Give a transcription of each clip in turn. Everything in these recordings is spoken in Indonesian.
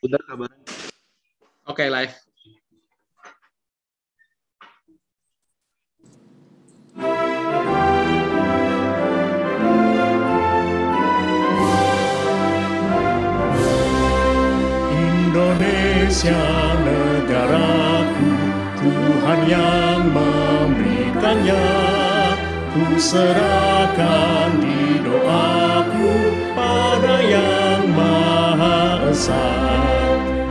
Udah kabarnya. Oke, live. Indonesia negaraku, Tuhan yang memberikannya. Ku serahkan di doaku pada Yang Maha Esa.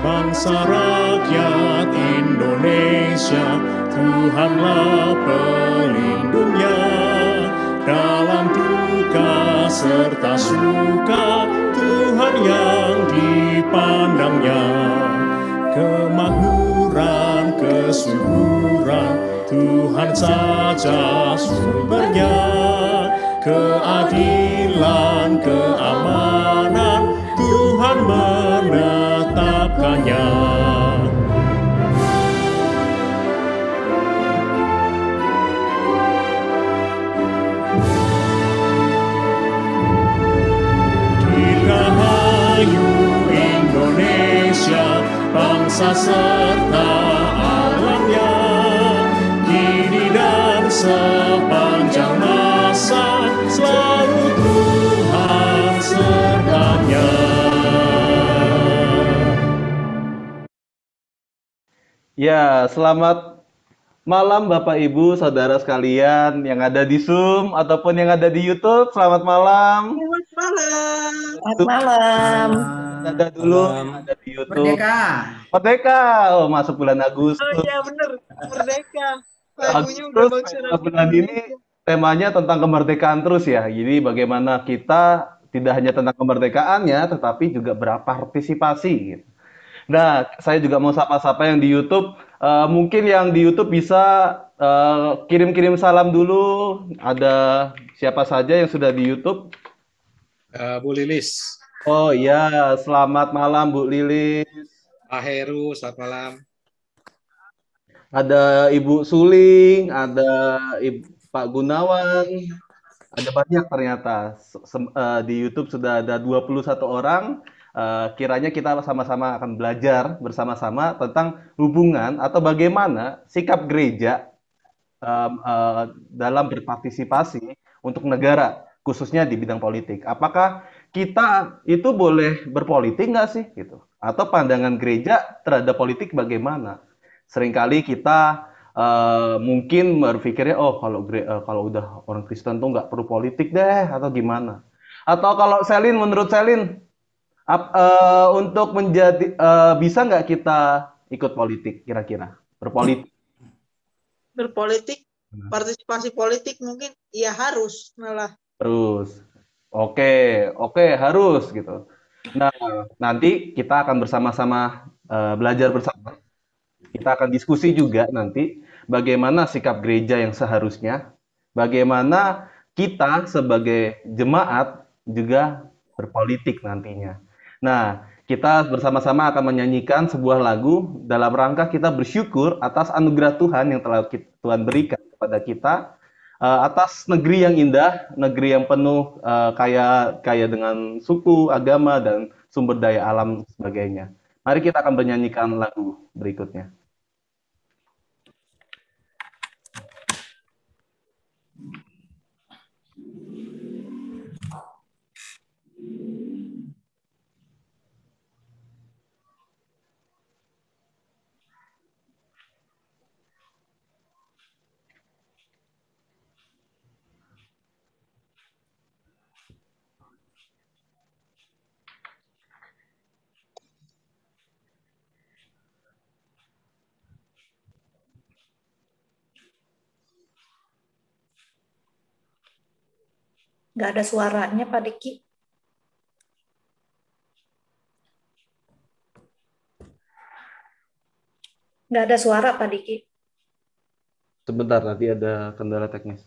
Bangsa rakyat Indonesia, Tuhanlah pelindungnya. Dalam duka serta suka, Tuhan yang dipandangnya. Kemakmuran, kesuburan, Tuhan saja sumbernya. Keadilan, keamanan, Tuhan menetapkannya. Dirgahayu Indonesia, bangsa serta alamnya, kini dan sepanjang masa, selalu Tuhan sertanya. Ya, selamat malam Bapak Ibu, saudara sekalian yang ada di Zoom ataupun yang ada di YouTube. Selamat malam. Selamat malam. Selamat malam. Ada dulu yang ada di YouTube. Merdeka. Merdeka. Oh, masuk bulan Agustus. Oh iya bener, Merdeka. Lagunya udah Agustus, bangsa bulan ini temanya tentang kemerdekaan terus ya. Jadi bagaimana kita tidak hanya tentang kemerdekaannya, tetapi juga berpartisipasi gitu. Nah, saya juga mau sapa-sapa yang di YouTube. Mungkin yang di YouTube bisa kirim-kirim salam dulu. Ada siapa saja yang sudah di YouTube? Bu Lilis, Oh iya, selamat malam Bu Lilis. Pak Heru, selamat malam. Ada Ibu Suling, ada Pak Gunawan. Ada banyak ternyata. Di YouTube sudah ada 21 orang. Kiranya kita sama-sama akan belajar bersama-sama tentang hubungan atau bagaimana sikap gereja dalam berpartisipasi untuk negara, khususnya di bidang politik. Apakah kita itu boleh berpolitik nggak sih? Gitu. Atau pandangan gereja terhadap politik bagaimana? Seringkali kita mungkin berpikirnya, oh kalau udah orang Kristen tuh nggak perlu politik deh, atau gimana? Atau kalau menurut Selin, untuk menjadi bisa nggak kita ikut politik kira-kira berpolitik? berpolitik, partisipasi politik mungkin ya harus malah. Terus, oke harus gitu. Nah, nanti kita akan bersama-sama belajar bersama. Kita akan diskusi juga nanti bagaimana sikap gereja yang seharusnya, bagaimana kita sebagai jemaat juga berpolitik nantinya. Nah, kita bersama-sama akan menyanyikan sebuah lagu dalam rangka kita bersyukur atas anugerah Tuhan yang telah Tuhan berikan kepada kita, atas negeri yang indah, negeri yang penuh kaya dengan suku, agama, dan sumber daya alam sebagainya. Mari kita akan menyanyikan lagu berikutnya. Nggak ada suaranya, Pak Diki. Nggak ada suara, Pak Diki. Sebentar, nanti ada kendala teknis.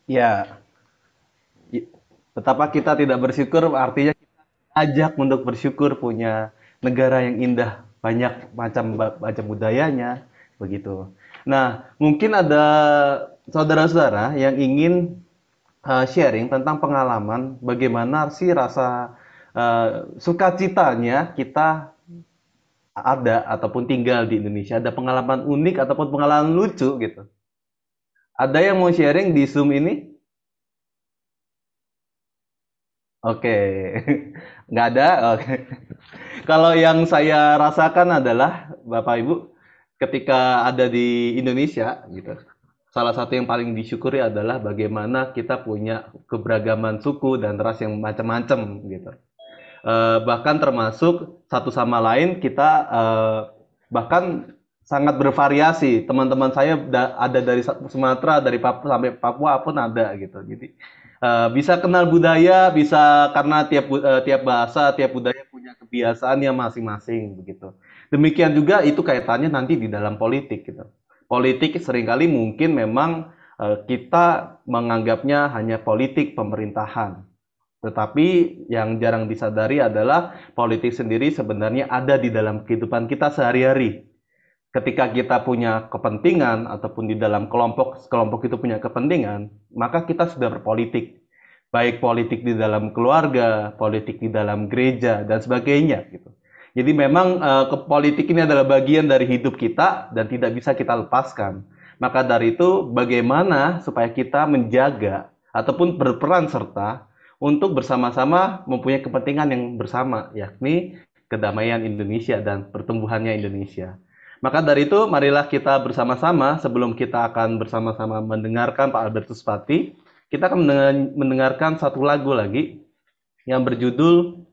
Ya, betapa kita tidak bersyukur artinya kita ajak untuk bersyukur punya negara yang indah, banyak macam budayanya, begitu. Nah, mungkin ada saudara-saudara yang ingin sharing tentang pengalaman bagaimana sih rasa sukacitanya kita ada ataupun tinggal di Indonesia, ada pengalaman unik ataupun pengalaman lucu gitu. Ada yang mau sharing di Zoom ini? Oke, nggak ada. Oke. Kalau yang saya rasakan adalah Bapak Ibu, ketika ada di Indonesia, gitu. Salah satu yang paling disyukuri adalah bagaimana kita punya keberagaman suku dan ras yang macam-macam, gitu. Bahkan termasuk satu sama lain kita bahkan sangat bervariasi. Teman-teman saya ada dari Sumatera, dari Papua sampai Papua pun ada, gitu. Jadi bisa kenal budaya, bisa karena tiap bahasa, tiap budaya punya kebiasaannya masing-masing begitu. Demikian juga itu kaitannya nanti di dalam politik gitu. Politik seringkali mungkin memang kita menganggapnya hanya politik pemerintahan. Tetapi yang jarang disadari adalah politik sendiri sebenarnya ada di dalam kehidupan kita sehari-hari. Ketika kita punya kepentingan ataupun di dalam kelompok itu punya kepentingan, maka kita sudah berpolitik. Baik politik di dalam keluarga, politik di dalam gereja, dan sebagainya. Gitu. Jadi memang politik ini adalah bagian dari hidup kita dan tidak bisa kita lepaskan. Maka dari itu bagaimana supaya kita menjaga ataupun berperan serta untuk bersama-sama mempunyai kepentingan yang bersama, yakni kedamaian Indonesia dan pertumbuhannya Indonesia. Maka dari itu, marilah kita bersama-sama, sebelum kita akan bersama-sama mendengarkan Pak Albertus Pati, kita akan mendengarkan satu lagu lagi yang berjudul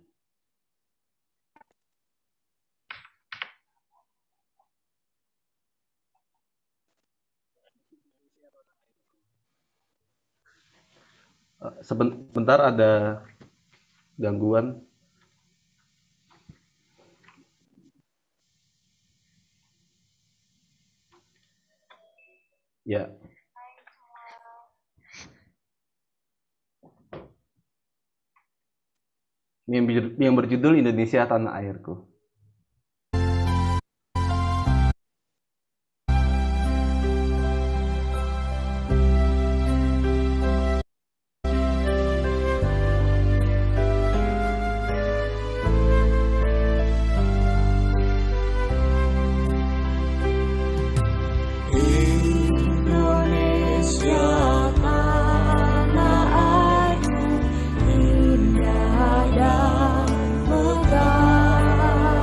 sebentar ada gangguan. Ya. Yang berjudul Indonesia Tanah Airku. Indonesia tanah airku, indah dan megah.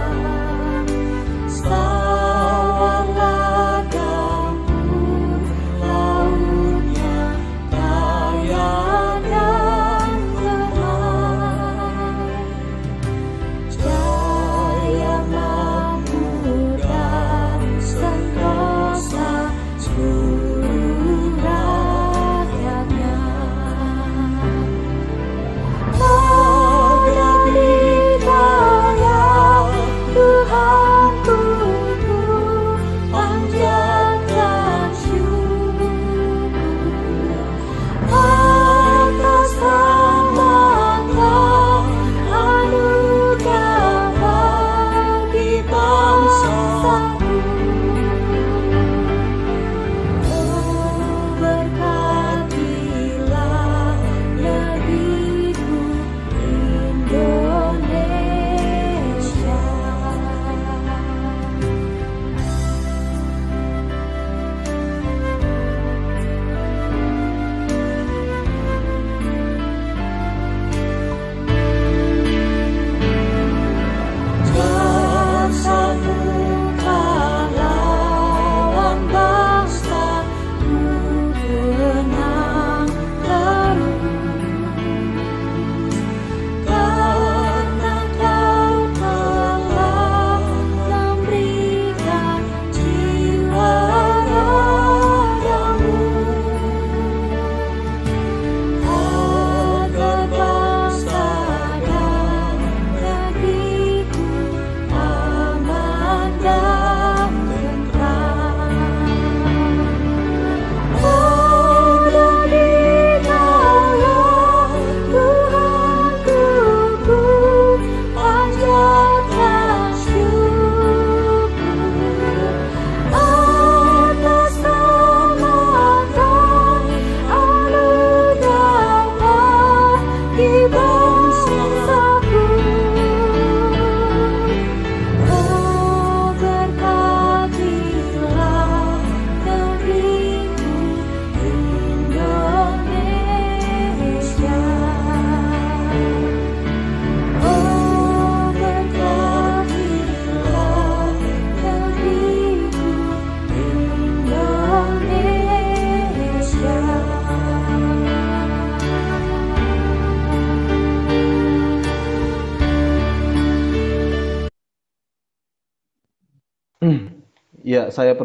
Ya, saya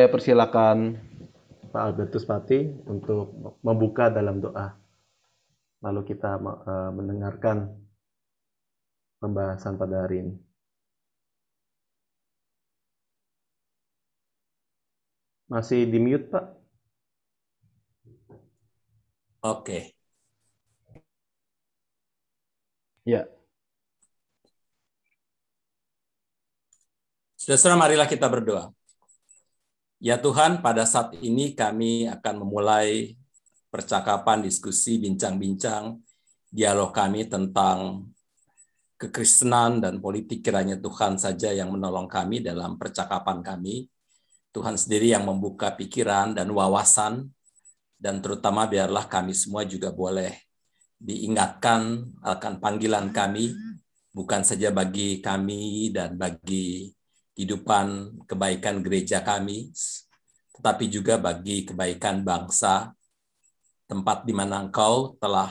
persilakan Pak Albertus Pati untuk membuka dalam doa. Lalu kita mendengarkan pembahasan pada hari ini. Masih di mute, Pak? Oke. Ya. Saudara, marilah kita berdoa. Ya Tuhan, pada saat ini kami akan memulai percakapan, diskusi, bincang-bincang, dialog kami tentang kekristenan dan politik. Kiranya Tuhan saja yang menolong kami dalam percakapan kami. Tuhan sendiri yang membuka pikiran dan wawasan, dan terutama biarlah kami semua juga boleh diingatkan akan panggilan kami, bukan saja bagi kami dan bagi kehidupan kebaikan gereja kami, tetapi juga bagi kebaikan bangsa, tempat di mana Engkau telah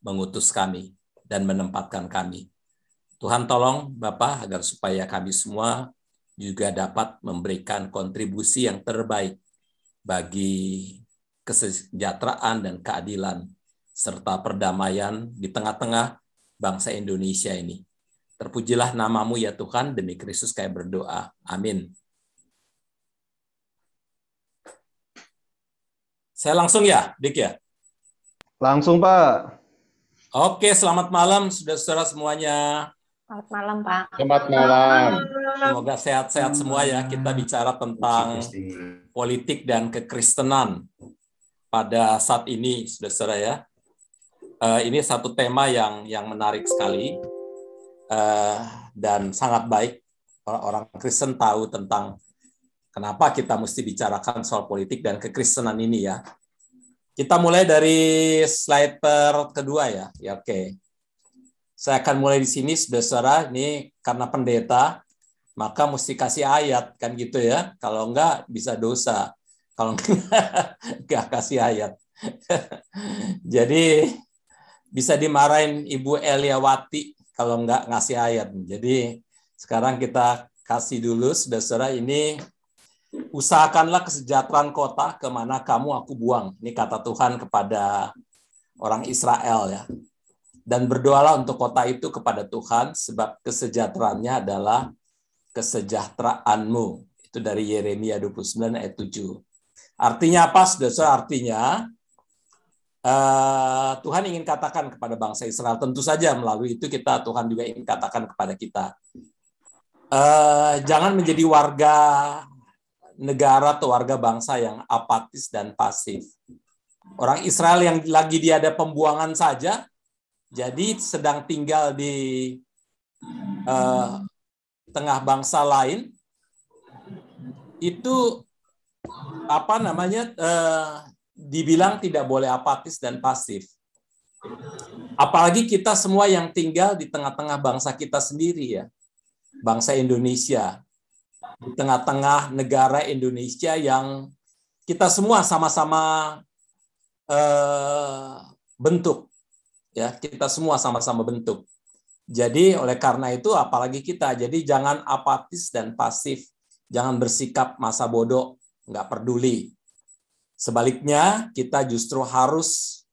mengutus kami dan menempatkan kami. Tuhan tolong Bapa agar supaya kami semua juga dapat memberikan kontribusi yang terbaik bagi kesejahteraan dan keadilan serta perdamaian di tengah-tengah bangsa Indonesia ini. Terpujilah namamu ya Tuhan, demi Kristus kami berdoa. Amin. Saya langsung ya, Dik ya? Langsung, Pak. Oke, selamat malam saudara-saudara semuanya. Selamat malam, Pak. Selamat malam. Semoga sehat-sehat semua ya. Kita bicara tentang politik dan kekristenan pada saat ini, saudara-saudara ya. Ini satu tema yang menarik sekali. Dan sangat baik orang Kristen tahu tentang kenapa kita mesti bicarakan soal politik dan kekristenan ini ya. Kita mulai dari slide kedua ya. Ya oke. Saya akan mulai di sini, saudara. Ini karena pendeta, maka mesti kasih ayat kan gitu ya. Kalau enggak bisa dosa. Kalau enggak kasih ayat. Jadi bisa dimarahin Ibu Eliawati kalau enggak ngasih ayat. Jadi sekarang kita kasih dulu, saudara, ini usahakanlah kesejahteraan kota kemana kamu aku buang. Ini kata Tuhan kepada orang Israel ya. Dan berdoalah untuk kota itu kepada Tuhan sebab kesejahteraannya adalah kesejahteraanmu. Itu dari Yeremia 29 ayat 7. Artinya apa, saudara? Artinya Tuhan ingin katakan kepada bangsa Israel, tentu saja melalui itu Tuhan juga ingin katakan kepada kita, jangan menjadi warga negara atau warga bangsa yang apatis dan pasif. Orang Israel yang lagi dia ada pembuangan saja, jadi sedang tinggal di tengah bangsa lain, itu dibilang tidak boleh apatis dan pasif. Apalagi kita semua yang tinggal di tengah-tengah bangsa kita sendiri ya. Bangsa Indonesia. Di tengah-tengah negara Indonesia yang kita semua sama-sama bentuk. Ya, kita semua sama-sama bentuk. Jadi oleh karena itu apalagi kita, jadi jangan apatis dan pasif. Jangan bersikap masa bodoh, nggak peduli. Sebaliknya, kita justru harus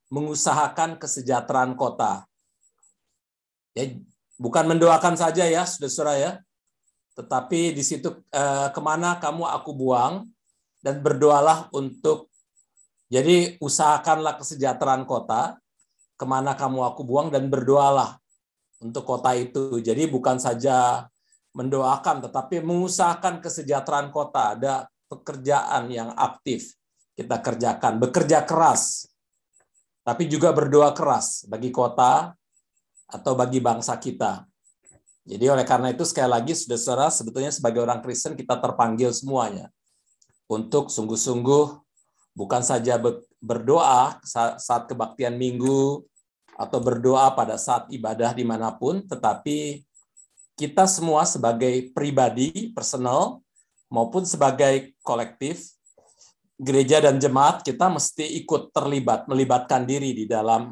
mengusahakan kesejahteraan kota. Ya, bukan mendoakan saja ya, saudara-saudara ya, tetapi di situ kemana kamu aku buang, dan berdoalah untuk, jadi usahakanlah kesejahteraan kota, kemana kamu aku buang, dan berdoalah untuk kota itu. Jadi bukan saja mendoakan, tetapi mengusahakan kesejahteraan kota, ada pekerjaan yang aktif. Kita kerjakan, bekerja keras, tapi juga berdoa keras bagi kota atau bagi bangsa kita. Jadi oleh karena itu sekali lagi, saudara-saudara, sebetulnya sebagai orang Kristen kita terpanggil semuanya untuk sungguh-sungguh bukan saja berdoa saat kebaktian minggu atau berdoa pada saat ibadah dimanapun, tetapi kita semua sebagai pribadi, personal, maupun sebagai kolektif, gereja dan jemaat, kita mesti ikut terlibat, melibatkan diri di dalam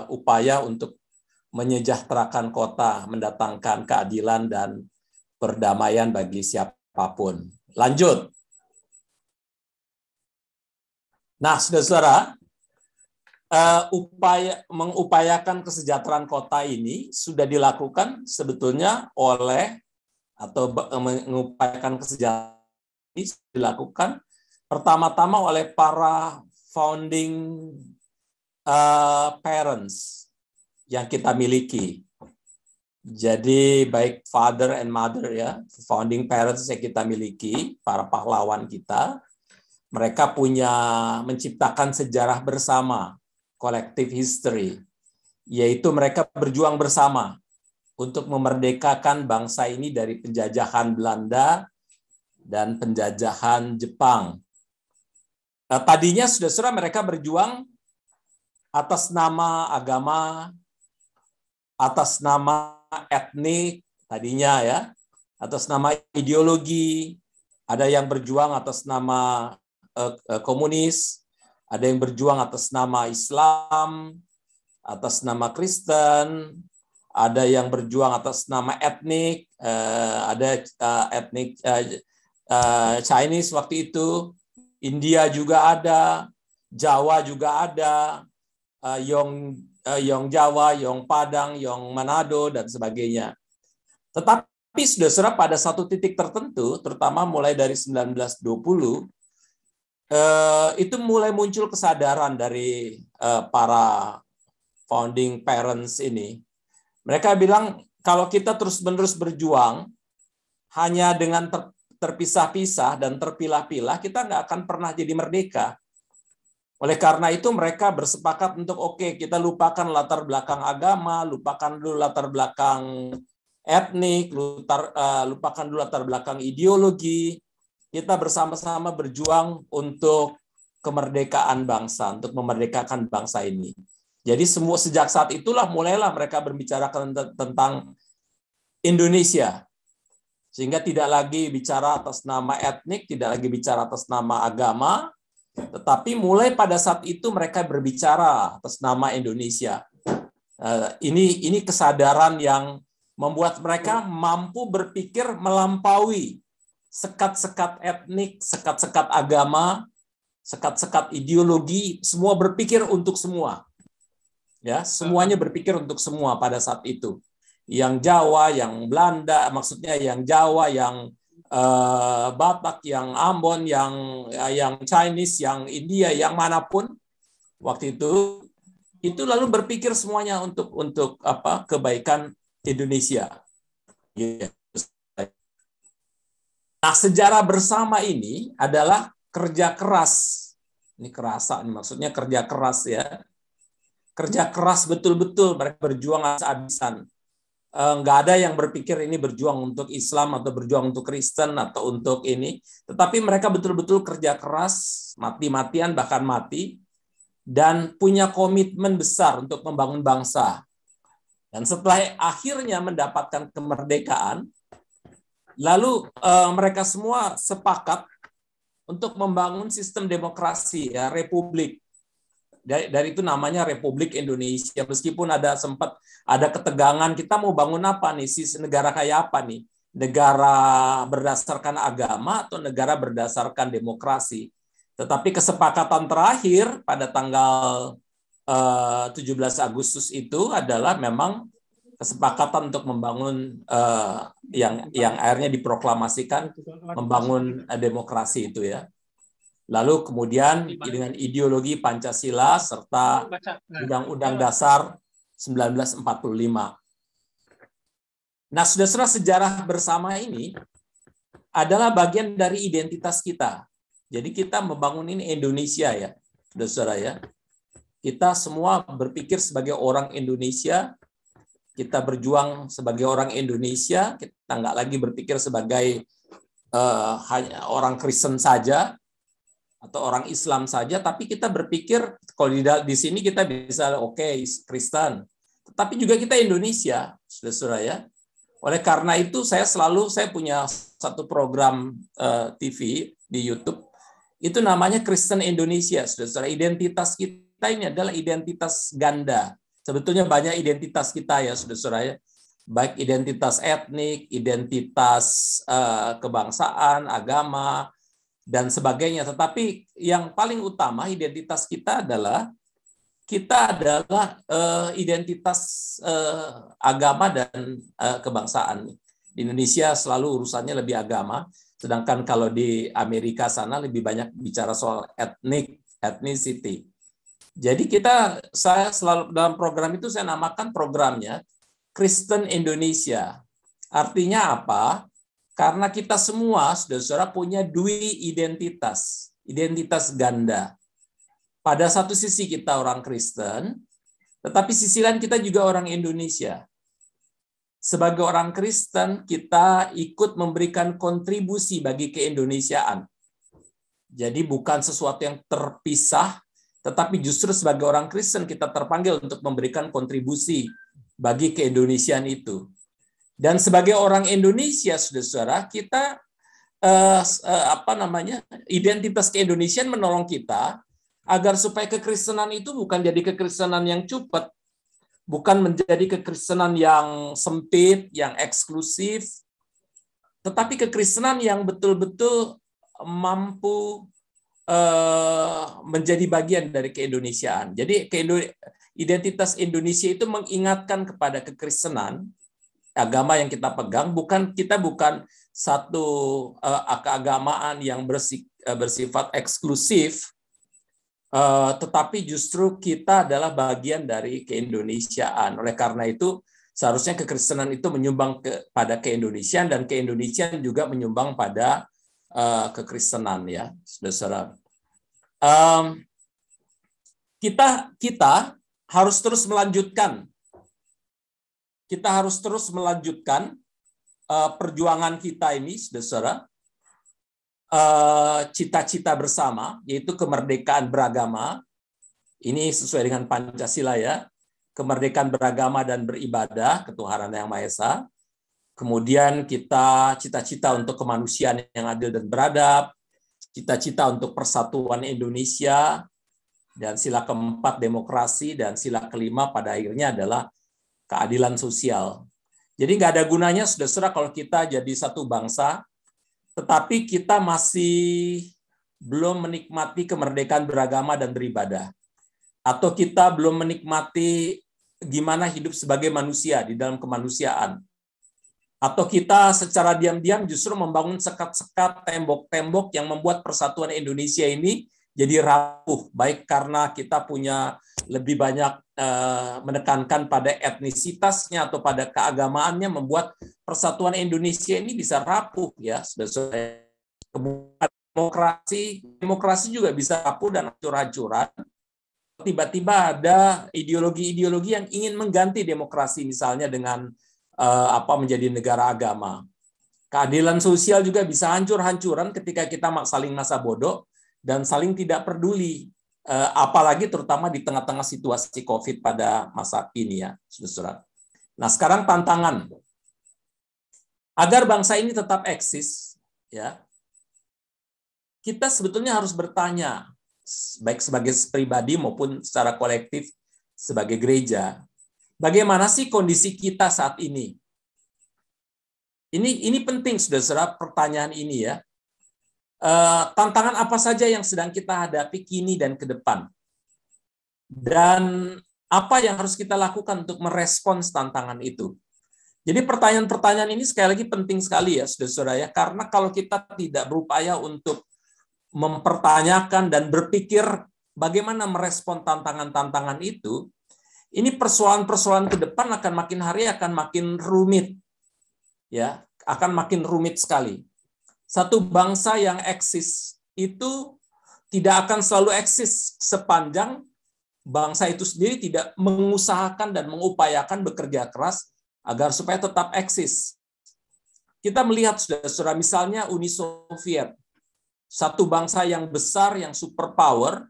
upaya untuk menyejahterakan kota, mendatangkan keadilan dan perdamaian bagi siapapun. Lanjut. Nah, saudara-saudara, mengupayakan kesejahteraan kota ini sudah dilakukan sebetulnya oleh atau mengupayakan kesejahteraan ini sudah dilakukan pertama-tama oleh para founding parents yang kita miliki. Jadi baik father and mother ya, founding parents yang kita miliki, para pahlawan kita, mereka menciptakan sejarah bersama, collective history, yaitu mereka berjuang bersama untuk memerdekakan bangsa ini dari penjajahan Belanda dan penjajahan Jepang. Tadinya saudara-saudara mereka berjuang atas nama agama, atas nama etnik, tadinya ya, atas nama ideologi, ada yang berjuang atas nama komunis, ada yang berjuang atas nama Islam, atas nama Kristen, ada yang berjuang atas nama etnik, ada etnik Chinese waktu itu, India juga ada, Jawa juga ada, Yong Jawa, Yong Padang, Yong Manado, dan sebagainya. Tetapi saudara pada satu titik tertentu, terutama mulai dari 1920, itu mulai muncul kesadaran dari para founding parents ini. Mereka bilang, kalau kita terus-menerus berjuang, hanya dengan terpisah-pisah dan terpilah-pilah, kita nggak akan pernah jadi merdeka. Oleh karena itu mereka bersepakat untuk oke, kita lupakan latar belakang agama, lupakan dulu latar belakang etnik, lupakan dulu latar belakang ideologi. Kita bersama-sama berjuang untuk kemerdekaan bangsa, untuk memerdekakan bangsa ini. Jadi sejak saat itulah mulailah mereka berbicara tentang Indonesia. Sehingga tidak lagi bicara atas nama etnik, tidak lagi bicara atas nama agama, tetapi mulai pada saat itu mereka berbicara atas nama Indonesia. Ini kesadaran yang membuat mereka mampu berpikir melampaui sekat-sekat etnik, sekat-sekat agama, sekat-sekat ideologi, semua berpikir untuk semua. Ya, semuanya berpikir untuk semua pada saat itu. Yang Jawa, yang Belanda, maksudnya yang Jawa, yang Batak, yang Ambon, yang Chinese, yang India, yang manapun waktu itu lalu berpikir semuanya untuk kebaikan Indonesia. Nah, sejarah bersama ini adalah kerja keras. Ini kerasa, ini maksudnya kerja keras ya. Kerja keras betul-betul, mereka berjuang habis-habisan. Nggak ada yang berpikir ini berjuang untuk Islam atau berjuang untuk Kristen atau untuk ini. Tetapi mereka betul-betul kerja keras, mati-matian bahkan mati, dan punya komitmen besar untuk membangun bangsa. Dan setelah akhirnya mendapatkan kemerdekaan, lalu mereka semua sepakat untuk membangun sistem demokrasi, ya, republik. Dari itu namanya Republik Indonesia. Meskipun sempat ada ketegangan, kita mau bangun apa nih? Negara kayak apa nih? Negara berdasarkan agama atau negara berdasarkan demokrasi? Tetapi kesepakatan terakhir pada tanggal 17 Agustus itu adalah memang kesepakatan untuk membangun yang akhirnya diproklamasikan membangun demokrasi itu ya. Lalu kemudian dengan ideologi Pancasila serta Undang-Undang Dasar 1945. Nah, saudara-saudara, sejarah bersama ini adalah bagian dari identitas kita. Jadi kita membangun ini Indonesia ya, saudara-saudara ya. Kita semua berpikir sebagai orang Indonesia, kita berjuang sebagai orang Indonesia, kita nggak lagi berpikir sebagai hanya orang Kristen saja, atau orang Islam saja, tapi kita berpikir kalau di sini kita bisa Kristen, tetapi juga kita Indonesia, saudara-saudara ya. Oleh karena itu saya punya satu program TV di YouTube, itu namanya Kristen Indonesia, saudara-saudara. Identitas kita ini adalah identitas ganda. Sebetulnya banyak identitas kita ya, saudara-saudara ya. baik identitas etnik, identitas kebangsaan, agama, dan sebagainya. Tetapi yang paling utama identitas kita adalah identitas agama dan kebangsaan. Di Indonesia selalu urusannya lebih agama, sedangkan kalau di Amerika sana lebih banyak bicara soal ethnicity. Jadi saya selalu dalam program itu saya namakan programnya Kristen Indonesia. Artinya apa? Karena kita semua, saudara-saudara, punya dua identitas ganda. Pada satu sisi kita orang Kristen, tetapi sisi lain kita juga orang Indonesia. Sebagai orang Kristen, kita ikut memberikan kontribusi bagi keindonesiaan. Jadi bukan sesuatu yang terpisah, tetapi justru sebagai orang Kristen kita terpanggil untuk memberikan kontribusi bagi keindonesiaan itu. Dan sebagai orang Indonesia, saudara-saudara, kita identitas keindonesiaan menolong kita agar supaya kekristenan itu bukan jadi kekristenan yang cupet, bukan menjadi kekristenan yang sempit, yang eksklusif, tetapi kekristenan yang betul-betul mampu menjadi bagian dari keindonesiaan. Jadi identitas Indonesia itu mengingatkan kepada kekristenan, agama yang kita pegang, kita bukan satu keagamaan yang bersifat eksklusif, tetapi justru kita adalah bagian dari keindonesiaan. Oleh karena itu, seharusnya kekristenan itu menyumbang pada keindonesiaan, dan keindonesiaan juga menyumbang pada kekristenan, ya, saudara. Kita harus terus melanjutkan. Kita harus terus melanjutkan perjuangan kita ini, saudara. Cita-cita bersama, yaitu kemerdekaan beragama. Ini sesuai dengan Pancasila, ya. Kemerdekaan beragama dan beribadah, ketuhanan yang Maha Esa. Kemudian kita cita-cita untuk kemanusiaan yang adil dan beradab, cita-cita untuk persatuan Indonesia, dan sila keempat demokrasi, dan sila kelima pada akhirnya adalah keadilan sosial. Jadi nggak ada gunanya, saudara, kalau kita jadi satu bangsa, tetapi kita masih belum menikmati kemerdekaan beragama dan beribadah. Atau kita belum menikmati gimana hidup sebagai manusia di dalam kemanusiaan. Atau kita secara diam-diam justru membangun sekat-sekat, tembok-tembok yang membuat persatuan Indonesia ini jadi rapuh, baik karena kita punya lebih banyak menekankan pada etnisitasnya atau pada keagamaannya, membuat persatuan Indonesia ini bisa rapuh, ya. Kemudian demokrasi juga bisa rapuh dan hancur-hancuran. Tiba-tiba ada ideologi-ideologi yang ingin mengganti demokrasi, misalnya dengan menjadi negara agama. Keadilan sosial juga bisa hancur-hancuran ketika kita saling masa bodoh dan saling tidak peduli, apalagi terutama di tengah-tengah situasi COVID pada masa kini, ya, saudara. Nah, sekarang tantangan agar bangsa ini tetap eksis, ya, kita sebetulnya harus bertanya, baik sebagai pribadi maupun secara kolektif sebagai gereja, bagaimana sih kondisi kita saat ini? Ini penting, saudara, pertanyaan ini, ya. Tantangan apa saja yang sedang kita hadapi kini dan ke depan, dan apa yang harus kita lakukan untuk merespons tantangan itu. Jadi pertanyaan-pertanyaan ini sekali lagi penting sekali, ya, saudara-saudara, ya, karena kalau kita tidak berupaya untuk mempertanyakan dan berpikir bagaimana merespon tantangan-tantangan itu, ini persoalan-persoalan ke depan akan makin hari akan makin rumit, ya, akan makin rumit sekali. Satu bangsa yang eksis itu tidak akan selalu eksis sepanjang bangsa itu sendiri tidak mengusahakan dan mengupayakan bekerja keras agar supaya tetap eksis. Kita melihat, saudara-saudara, misalnya Uni Soviet, satu bangsa yang besar, yang superpower,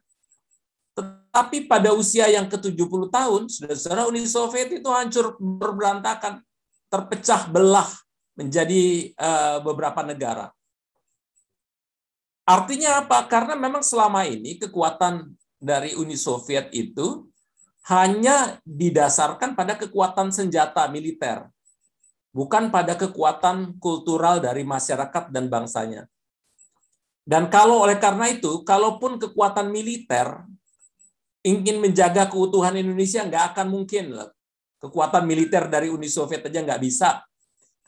tetapi pada usia yang ke-70 tahun, saudara-saudara, Uni Soviet itu hancur, berantakan, terpecah belah menjadi beberapa negara. Artinya apa? Karena memang selama ini kekuatan dari Uni Soviet itu hanya didasarkan pada kekuatan senjata militer. bukan pada kekuatan kultural dari masyarakat dan bangsanya. Dan kalau oleh karena itu, kalaupun kekuatan militer ingin menjaga keutuhan Indonesia, nggak akan mungkin. Kekuatan militer dari Uni Soviet aja nggak bisa.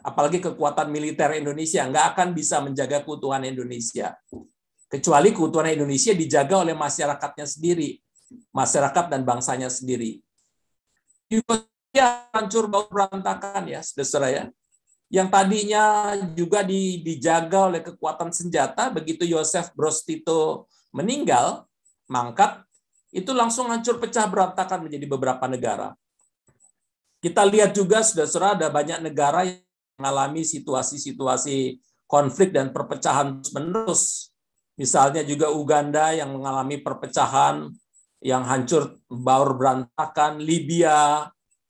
Apalagi kekuatan militer Indonesia nggak akan bisa menjaga keutuhan Indonesia. Kecuali keutuhan Indonesia dijaga oleh masyarakatnya sendiri. Masyarakat dan bangsanya sendiri. Yugoslavia hancur baur berantakan ya, saudara ya. Yang tadinya juga dijaga oleh kekuatan senjata, begitu Joseph Broz Tito meninggal, mangkat, itu langsung hancur pecah berantakan menjadi beberapa negara. Kita lihat juga, saudara-saudara, ada banyak negara yang mengalami situasi-situasi konflik dan perpecahan terus-menerus. Misalnya juga Uganda yang mengalami perpecahan, yang hancur baur berantakan, Libya,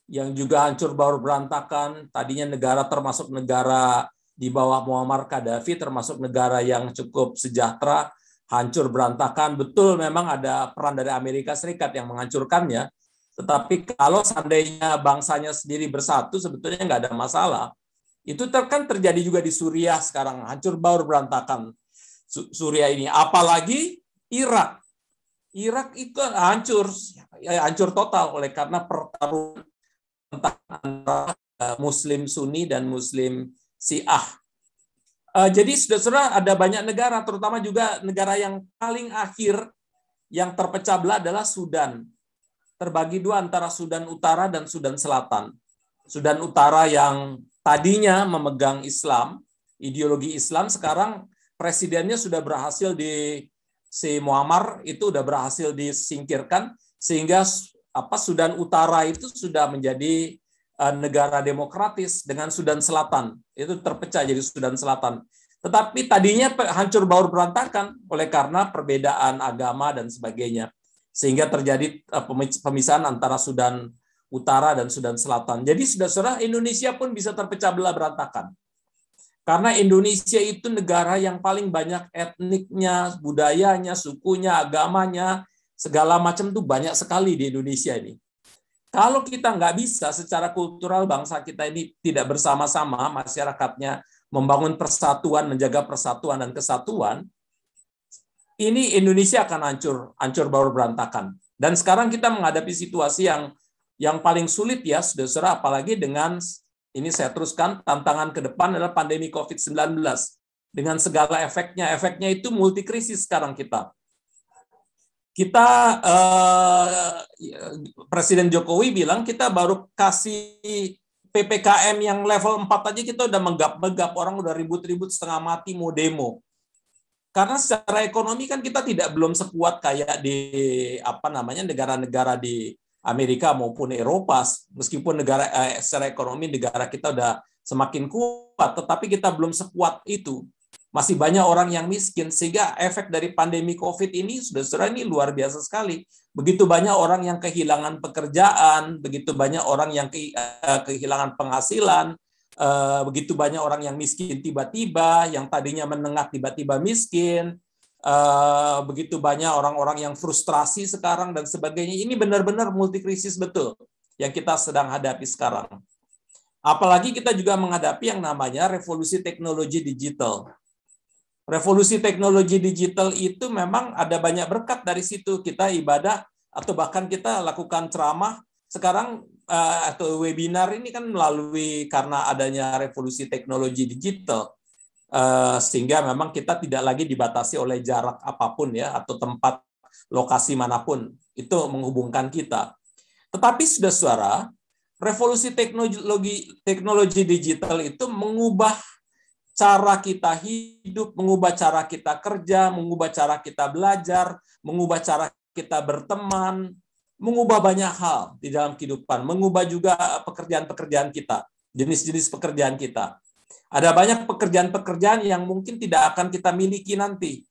yang juga hancur baur berantakan, tadinya negara termasuk negara di bawah Muammar Gaddafi, termasuk negara yang cukup sejahtera, hancur berantakan. Betul memang ada peran dari Amerika Serikat yang menghancurkannya, tetapi kalau seandainya bangsanya sendiri bersatu, sebetulnya nggak ada masalah. Itu kan terjadi juga di Suriah sekarang, hancur baur berantakan Suriah ini. Apalagi Irak. Irak itu hancur total oleh karena pertarungan antara Muslim Sunni dan Muslim Syiah. Jadi saudara-saudara ada banyak negara, terutama juga negara yang paling akhir yang terpecah belah adalah Sudan. Terbagi dua antara Sudan Utara dan Sudan Selatan. Sudan Utara yang tadinya memegang Islam, ideologi Islam, sekarang presidennya sudah berhasil si Muammar itu sudah berhasil disingkirkan, sehingga Sudan Utara itu sudah menjadi negara demokratis dengan Sudan Selatan. Itu terpecah jadi Sudan Selatan. Tetapi tadinya hancur baur berantakan oleh karena perbedaan agama dan sebagainya. Sehingga terjadi pemisahan antara Sudan Utara dan Sudan Selatan. Jadi saudara-saudara, Indonesia pun bisa terpecah belah berantakan. Karena Indonesia itu negara yang paling banyak etniknya, budayanya, sukunya, agamanya, segala macam tuh banyak sekali di Indonesia ini. Kalau kita nggak bisa secara kultural bangsa kita ini tidak bersama-sama, masyarakatnya membangun persatuan, menjaga persatuan dan kesatuan, ini Indonesia akan hancur baur berantakan. Dan sekarang kita menghadapi situasi yang paling sulit ya, saudara, apalagi dengan ini saya teruskan, tantangan ke depan adalah pandemi COVID-19 dengan segala efeknya. Efeknya itu multi krisis sekarang kita. Presiden Jokowi bilang kita baru kasih PPKM yang level 4 aja kita udah menggap-menggap, orang udah ribut-ribut setengah mati mau demo. Karena secara ekonomi kan kita belum sekuat kayak di negara-negara di Amerika maupun Eropa, meskipun secara ekonomi negara kita udah semakin kuat, tetapi kita belum sekuat itu. Masih banyak orang yang miskin, sehingga efek dari pandemi COVID ini saudara ini luar biasa sekali. Begitu banyak orang yang kehilangan pekerjaan, begitu banyak orang yang kehilangan penghasilan, begitu banyak orang yang miskin tiba-tiba, yang tadinya menengah tiba-tiba miskin, begitu banyak orang-orang yang frustrasi sekarang dan sebagainya. Ini benar-benar multikrisis betul yang kita sedang hadapi sekarang. Apalagi kita juga menghadapi yang namanya revolusi teknologi digital. Revolusi teknologi digital itu memang ada banyak berkat dari situ. Kita ibadah atau bahkan kita lakukan ceramah sekarang atau webinar ini kan melalui karena adanya revolusi teknologi digital. Sehingga memang kita tidak lagi dibatasi oleh jarak apapun ya atau tempat lokasi manapun itu menghubungkan kita. Tetapi saudara, revolusi teknologi digital itu mengubah cara kita hidup, mengubah cara kita kerja, mengubah cara kita belajar, mengubah cara kita berteman, mengubah banyak hal di dalam kehidupan, mengubah juga pekerjaan-pekerjaan kita, jenis-jenis pekerjaan kita. Ada banyak pekerjaan-pekerjaan yang mungkin tidak akan kita miliki nanti.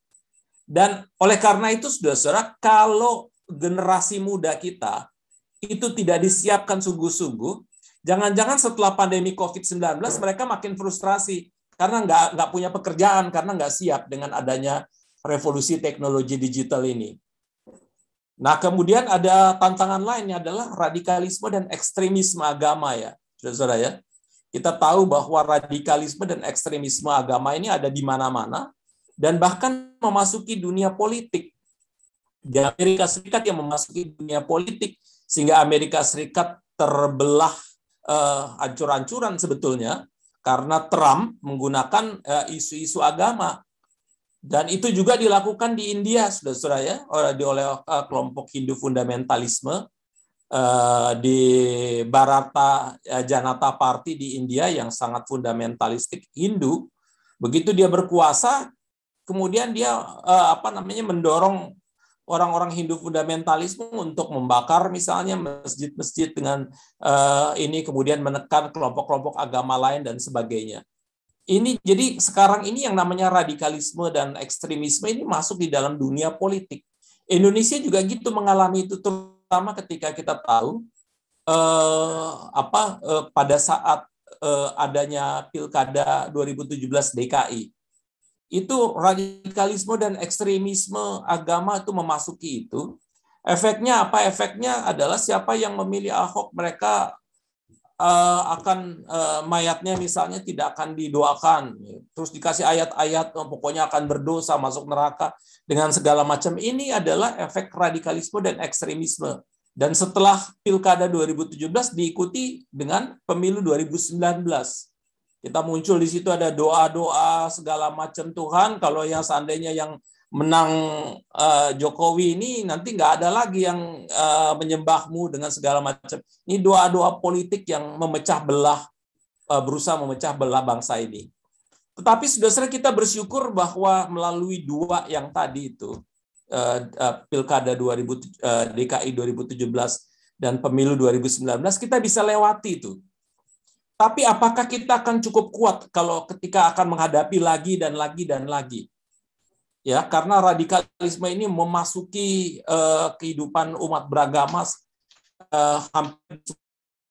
Dan oleh karena itu, saudara-saudara, kalau generasi muda kita itu tidak disiapkan sungguh-sungguh, jangan-jangan setelah pandemi COVID-19 mereka makin frustrasi karena nggak punya pekerjaan, karena nggak siap dengan adanya revolusi teknologi digital ini. Nah, kemudian ada tantangan lainnya adalah radikalisme dan ekstremisme agama ya, saudara ya. Kita tahu bahwa radikalisme dan ekstremisme agama ini ada di mana-mana dan bahkan memasuki dunia politik. Di Amerika Serikat yang memasuki dunia politik sehingga Amerika Serikat terbelah hancur-hancuran sebetulnya karena Trump menggunakan isu-isu agama. Dan itu juga dilakukan di India, saudara-saudara ya, oleh kelompok Hindu fundamentalisme di Bharata Janata Party di India yang sangat fundamentalistik Hindu. Begitu dia berkuasa, kemudian dia mendorong orang-orang Hindu fundamentalisme untuk membakar misalnya masjid-masjid dengan ini, kemudian menekan kelompok-kelompok agama lain dan sebagainya. Ini jadi sekarang ini yang namanya radikalisme dan ekstremisme ini masuk di dalam dunia politik. Indonesia juga gitu mengalami itu, terutama ketika kita tahu pada saat adanya Pilkada 2017 DKI. Itu radikalisme dan ekstremisme agama itu memasuki itu. Efeknya apa? Efeknya adalah siapa yang memilih Ahok, mereka akan mayatnya misalnya tidak akan didoakan, terus dikasih ayat-ayat pokoknya akan berdosa, masuk neraka dengan segala macam. Ini adalah efek radikalisme dan ekstremisme. Dan setelah Pilkada 2017 diikuti dengan pemilu 2019. Kita muncul di situ ada doa-doa segala macam, Tuhan kalau yang seandainya yang menang Jokowi ini nanti nggak ada lagi yang menyembahmu dengan segala macam. Ini doa-doa politik yang memecah belah, berusaha memecah belah bangsa ini. Tetapi saudara kita bersyukur bahwa melalui dua yang tadi itu, Pilkada DKI 2017 dan Pemilu 2019, kita bisa lewati itu. Tapi apakah kita akan cukup kuat kalau ketika akan menghadapi lagi dan lagi dan lagi? Ya, karena radikalisme ini memasuki kehidupan umat beragama, hampir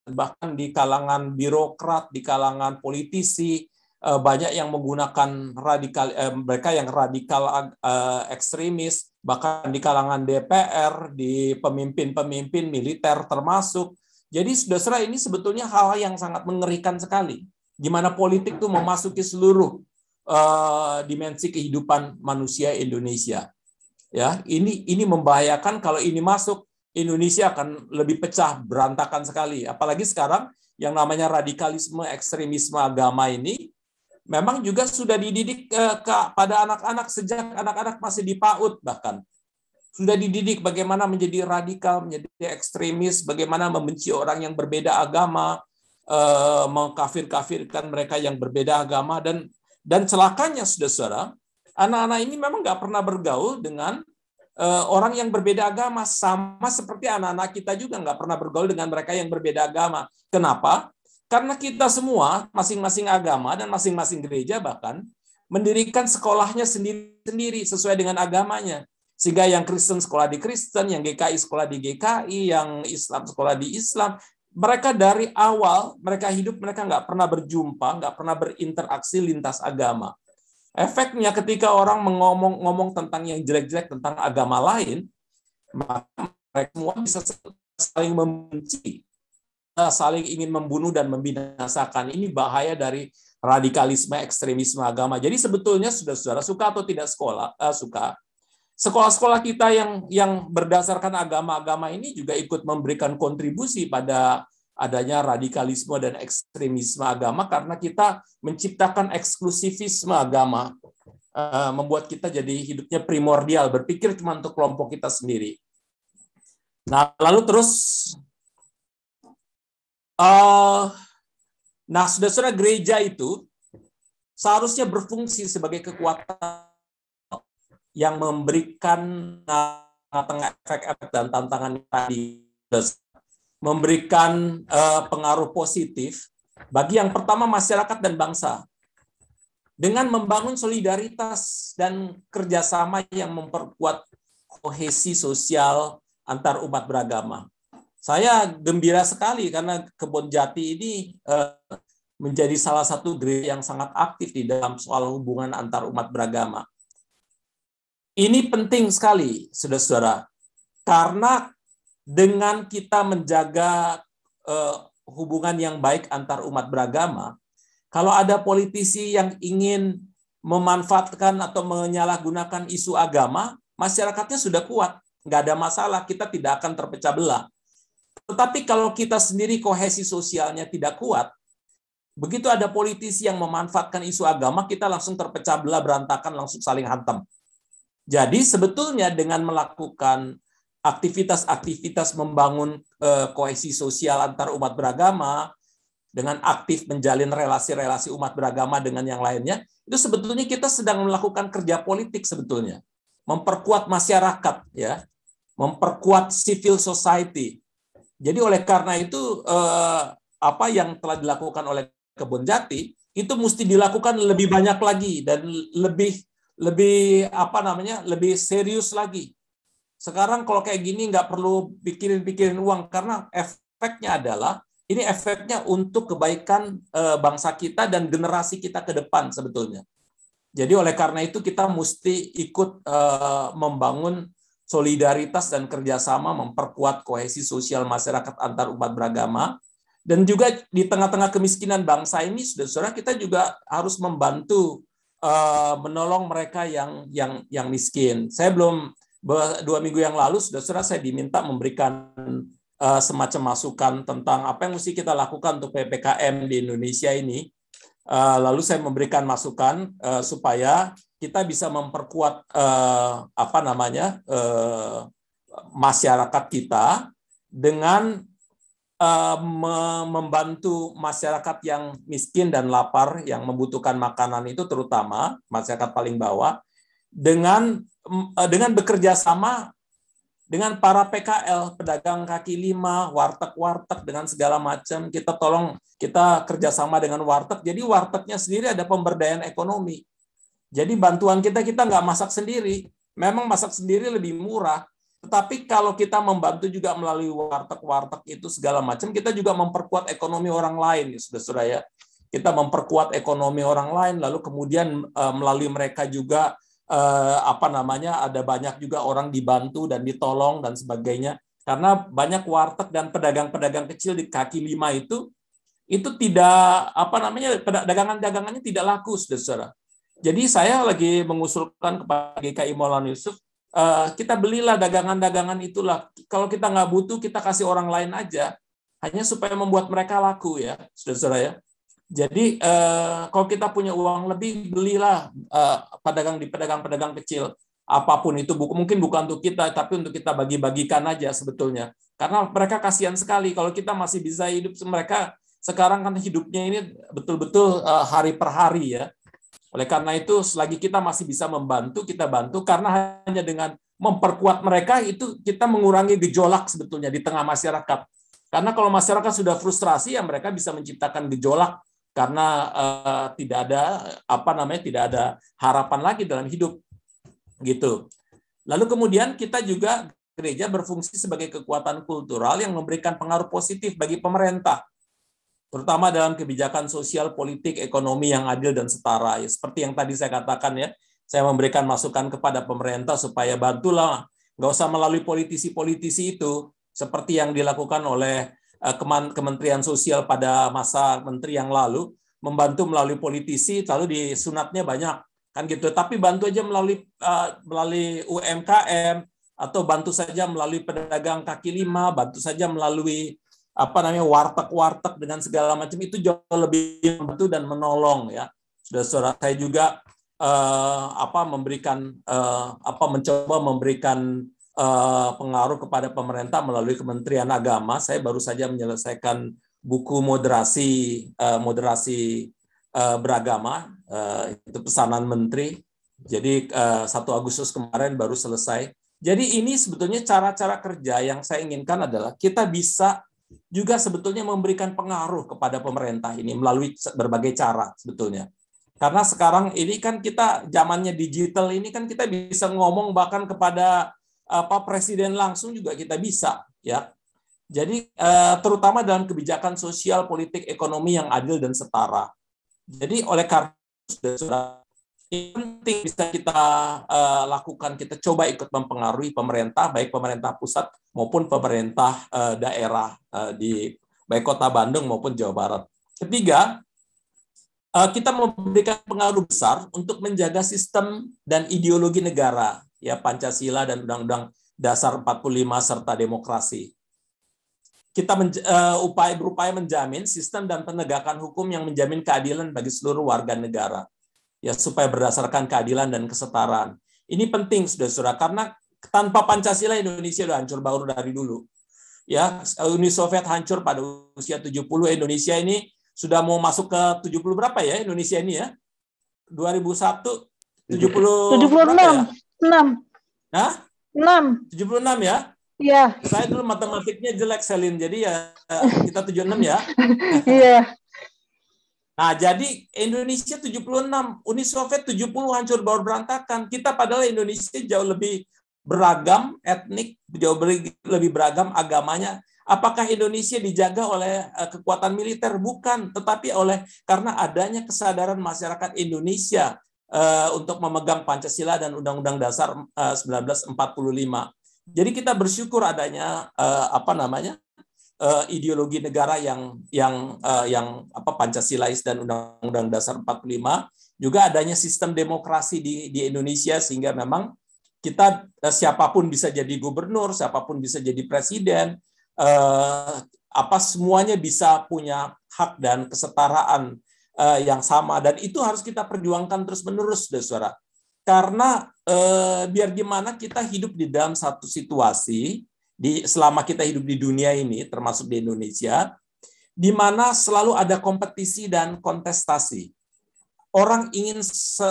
bahkan di kalangan birokrat, di kalangan politisi, banyak yang menggunakan mereka yang radikal ekstremis, bahkan di kalangan DPR, di pemimpin-pemimpin militer termasuk. Jadi saudara ini sebetulnya hal yang sangat mengerikan sekali, di mana politik itu memasuki seluruh dimensi kehidupan manusia Indonesia. Ya, ini membahayakan. Kalau ini masuk, Indonesia akan lebih pecah, berantakan sekali. Apalagi sekarang yang namanya radikalisme, ekstremisme agama ini memang juga sudah dididik pada anak-anak sejak anak-anak masih di PAUD, bahkan sudah dididik bagaimana menjadi radikal, menjadi ekstremis, bagaimana membenci orang yang berbeda agama, mengkafir-kafirkan mereka yang berbeda agama, dan celakanya, saudara-saudara, anak-anak ini memang nggak pernah bergaul dengan orang yang berbeda agama, sama seperti anak-anak kita juga nggak pernah bergaul dengan mereka yang berbeda agama. Kenapa? Karena kita semua, masing-masing agama dan masing-masing gereja bahkan, mendirikan sekolahnya sendiri-sendiri sesuai dengan agamanya. Sehingga yang Kristen sekolah di Kristen, yang GKI sekolah di GKI, yang Islam sekolah di Islam. Mereka dari awal, mereka hidup, mereka nggak pernah berjumpa, nggak pernah berinteraksi lintas agama. Efeknya ketika orang ngomong tentang yang jelek-jelek tentang agama lain, maka mereka semua bisa saling membenci, saling ingin membunuh dan membinasakan. Ini bahaya dari radikalisme, ekstremisme agama. Jadi sebetulnya saudara-saudara, suka atau tidak sekolah-sekolah kita yang berdasarkan agama-agama ini juga ikut memberikan kontribusi pada adanya radikalisme dan ekstremisme agama karena kita menciptakan eksklusivisme agama, membuat kita jadi hidupnya primordial, berpikir cuma untuk kelompok kita sendiri. Nah, lalu terus, saudara-saudara, gereja itu seharusnya berfungsi sebagai kekuatan yang memberikan tengah efek-efek dan tantangan tadi, memberikan pengaruh positif bagi yang pertama masyarakat dan bangsa dengan membangun solidaritas dan kerjasama yang memperkuat kohesi sosial antar umat beragama. Saya gembira sekali karena Kebon Jati ini menjadi salah satu gereja yang sangat aktif di dalam soal hubungan antar umat beragama. Ini penting sekali, saudara-saudara, karena dengan kita menjaga hubungan yang baik antar umat beragama, kalau ada politisi yang ingin memanfaatkan atau menyalahgunakan isu agama, masyarakatnya sudah kuat, nggak ada masalah, kita tidak akan terpecah belah. Tetapi kalau kita sendiri kohesi sosialnya tidak kuat, begitu ada politisi yang memanfaatkan isu agama, kita langsung terpecah belah, berantakan, langsung saling hantam. Jadi sebetulnya dengan melakukan aktivitas-aktivitas membangun kohesi sosial antar umat beragama, dengan aktif menjalin relasi-relasi umat beragama dengan yang lainnya, itu sebetulnya kita sedang melakukan kerja politik sebetulnya. Memperkuat masyarakat, ya, memperkuat civil society. Jadi oleh karena itu apa yang telah dilakukan oleh Kebon Jati itu mesti dilakukan lebih banyak lagi dan lebih lebih serius lagi. Sekarang kalau kayak gini nggak perlu pikirin uang, karena efeknya adalah ini efeknya untuk kebaikan bangsa kita dan generasi kita ke depan sebetulnya. Jadi oleh karena itu kita mesti ikut membangun solidaritas dan kerjasama, memperkuat kohesi sosial masyarakat antar umat beragama. Dan juga di tengah-tengah kemiskinan bangsa ini, saudara-saudara, kita juga harus membantu menolong mereka yang miskin. Saya belum 2 minggu yang lalu, saudara-saudara, saya diminta memberikan semacam masukan tentang apa yang mesti kita lakukan untuk PPKM di Indonesia ini. Lalu saya memberikan masukan supaya kita bisa memperkuat masyarakat kita dengan membantu masyarakat yang miskin dan lapar, yang membutuhkan makanan itu, terutama masyarakat paling bawah, dengan bekerja sama dengan para PKL, pedagang kaki lima, warteg-warteg dengan segala macam. Kita kerjasama dengan warteg. Jadi wartegnya sendiri ada pemberdayaan ekonomi. Jadi bantuan kita nggak masak sendiri. Memang masak sendiri lebih murah. Tetapi kalau kita membantu juga melalui warteg-warteg itu segala macam, kita juga memperkuat ekonomi orang lain, saudara-saudara ya. Kita memperkuat ekonomi orang lain, lalu kemudian melalui mereka juga ada banyak juga orang dibantu dan ditolong dan sebagainya. Karena banyak warteg dan pedagang-pedagang kecil di kaki lima itu tidak dagangannya tidak laku, saudara-saudara. Jadi saya lagi mengusulkan kepada GKI Maulana Yusuf, kita belilah dagangan-dagangan itulah. Kalau kita nggak butuh, kita kasih orang lain aja, hanya supaya membuat mereka laku, ya, saudara-saudara ya. Jadi kalau kita punya uang lebih, belilah pedagang-pedagang kecil. Apapun itu, mungkin bukan untuk kita, tapi untuk kita bagi-bagikan aja sebetulnya. Karena mereka kasihan sekali kalau kita masih bisa hidup. Mereka sekarang kan hidupnya ini betul-betul hari per hari, ya. Oleh karena itu, selagi kita masih bisa membantu, kita bantu, karena hanya dengan memperkuat mereka itu kita mengurangi gejolak sebetulnya di tengah masyarakat. Karena kalau masyarakat sudah frustrasi, ya mereka bisa menciptakan gejolak karena tidak ada harapan lagi dalam hidup, gitu. Lalu kemudian kita juga, gereja berfungsi sebagai kekuatan kultural yang memberikan pengaruh positif bagi pemerintah, terutama dalam kebijakan sosial, politik, ekonomi yang adil dan setara. Ya, seperti yang tadi saya katakan, ya, saya memberikan masukan kepada pemerintah supaya bantulah, nggak usah melalui politisi-politisi itu, seperti yang dilakukan oleh Kementerian Sosial pada masa menteri yang lalu, membantu melalui politisi, lalu disunatnya banyak, kan gitu. Tapi bantu aja melalui UMKM, atau bantu saja melalui pedagang kaki lima, bantu saja melalui warteg-warteg dengan segala macam, itu jauh lebih membantu dan menolong, ya. Saudara-saudara, saya juga mencoba memberikan pengaruh kepada pemerintah melalui Kementerian Agama. Saya baru saja menyelesaikan buku moderasi beragama, itu pesanan menteri. Jadi 1 Agustus kemarin baru selesai. Jadi ini sebetulnya cara-cara kerja yang saya inginkan adalah kita bisa juga sebetulnya memberikan pengaruh kepada pemerintah ini melalui berbagai cara sebetulnya. Karena sekarang ini kan kita zamannya digital ini kan kita bisa ngomong bahkan kepada presiden langsung juga kita bisa, ya. Jadi terutama dalam kebijakan sosial, politik, ekonomi yang adil dan setara. Jadi oleh karena itu penting bisa kita lakukan, kita coba ikut mempengaruhi pemerintah, baik pemerintah pusat maupun pemerintah daerah di baik Kota Bandung maupun Jawa Barat. Ketiga, kita memberikan pengaruh besar untuk menjaga sistem dan ideologi negara, ya Pancasila dan Undang-Undang Dasar 45 serta demokrasi. Kita berupaya menjamin sistem dan penegakan hukum yang menjamin keadilan bagi seluruh warga negara, ya supaya berdasarkan keadilan dan kesetaraan. Ini penting, saudara-saudara, karena tanpa Pancasila Indonesia sudah hancur baur dari dulu. Ya, Uni Soviet hancur pada usia 70, Indonesia ini sudah mau masuk ke 70 berapa ya Indonesia ini ya? 2001 70 berapa ya? 6. Hah? 6. 76 ya? Iya. Saya dulu matematiknya jelek, Selin. Jadi ya kita 76 ya. Iya. Nah, jadi Indonesia 76, Uni Soviet 70 hancur baur berantakan. Kita padahal Indonesia jauh lebih beragam etnik, jauh lebih beragam agamanya. Apakah Indonesia dijaga oleh kekuatan militer? Bukan, tetapi karena adanya kesadaran masyarakat Indonesia untuk memegang Pancasila dan Undang-Undang Dasar 1945. Jadi kita bersyukur adanya ideologi negara yang Pancasilais dan Undang-Undang Dasar 45, juga adanya sistem demokrasi di Indonesia sehingga memang kita siapapun bisa jadi gubernur, siapapun bisa jadi presiden. Semuanya bisa punya hak dan kesetaraan yang sama, dan itu harus kita perjuangkan terus-menerus, saudara. Karena biar gimana kita hidup di dalam satu situasi selama kita hidup di dunia ini, termasuk di Indonesia, di mana selalu ada kompetisi dan kontestasi. Orang ingin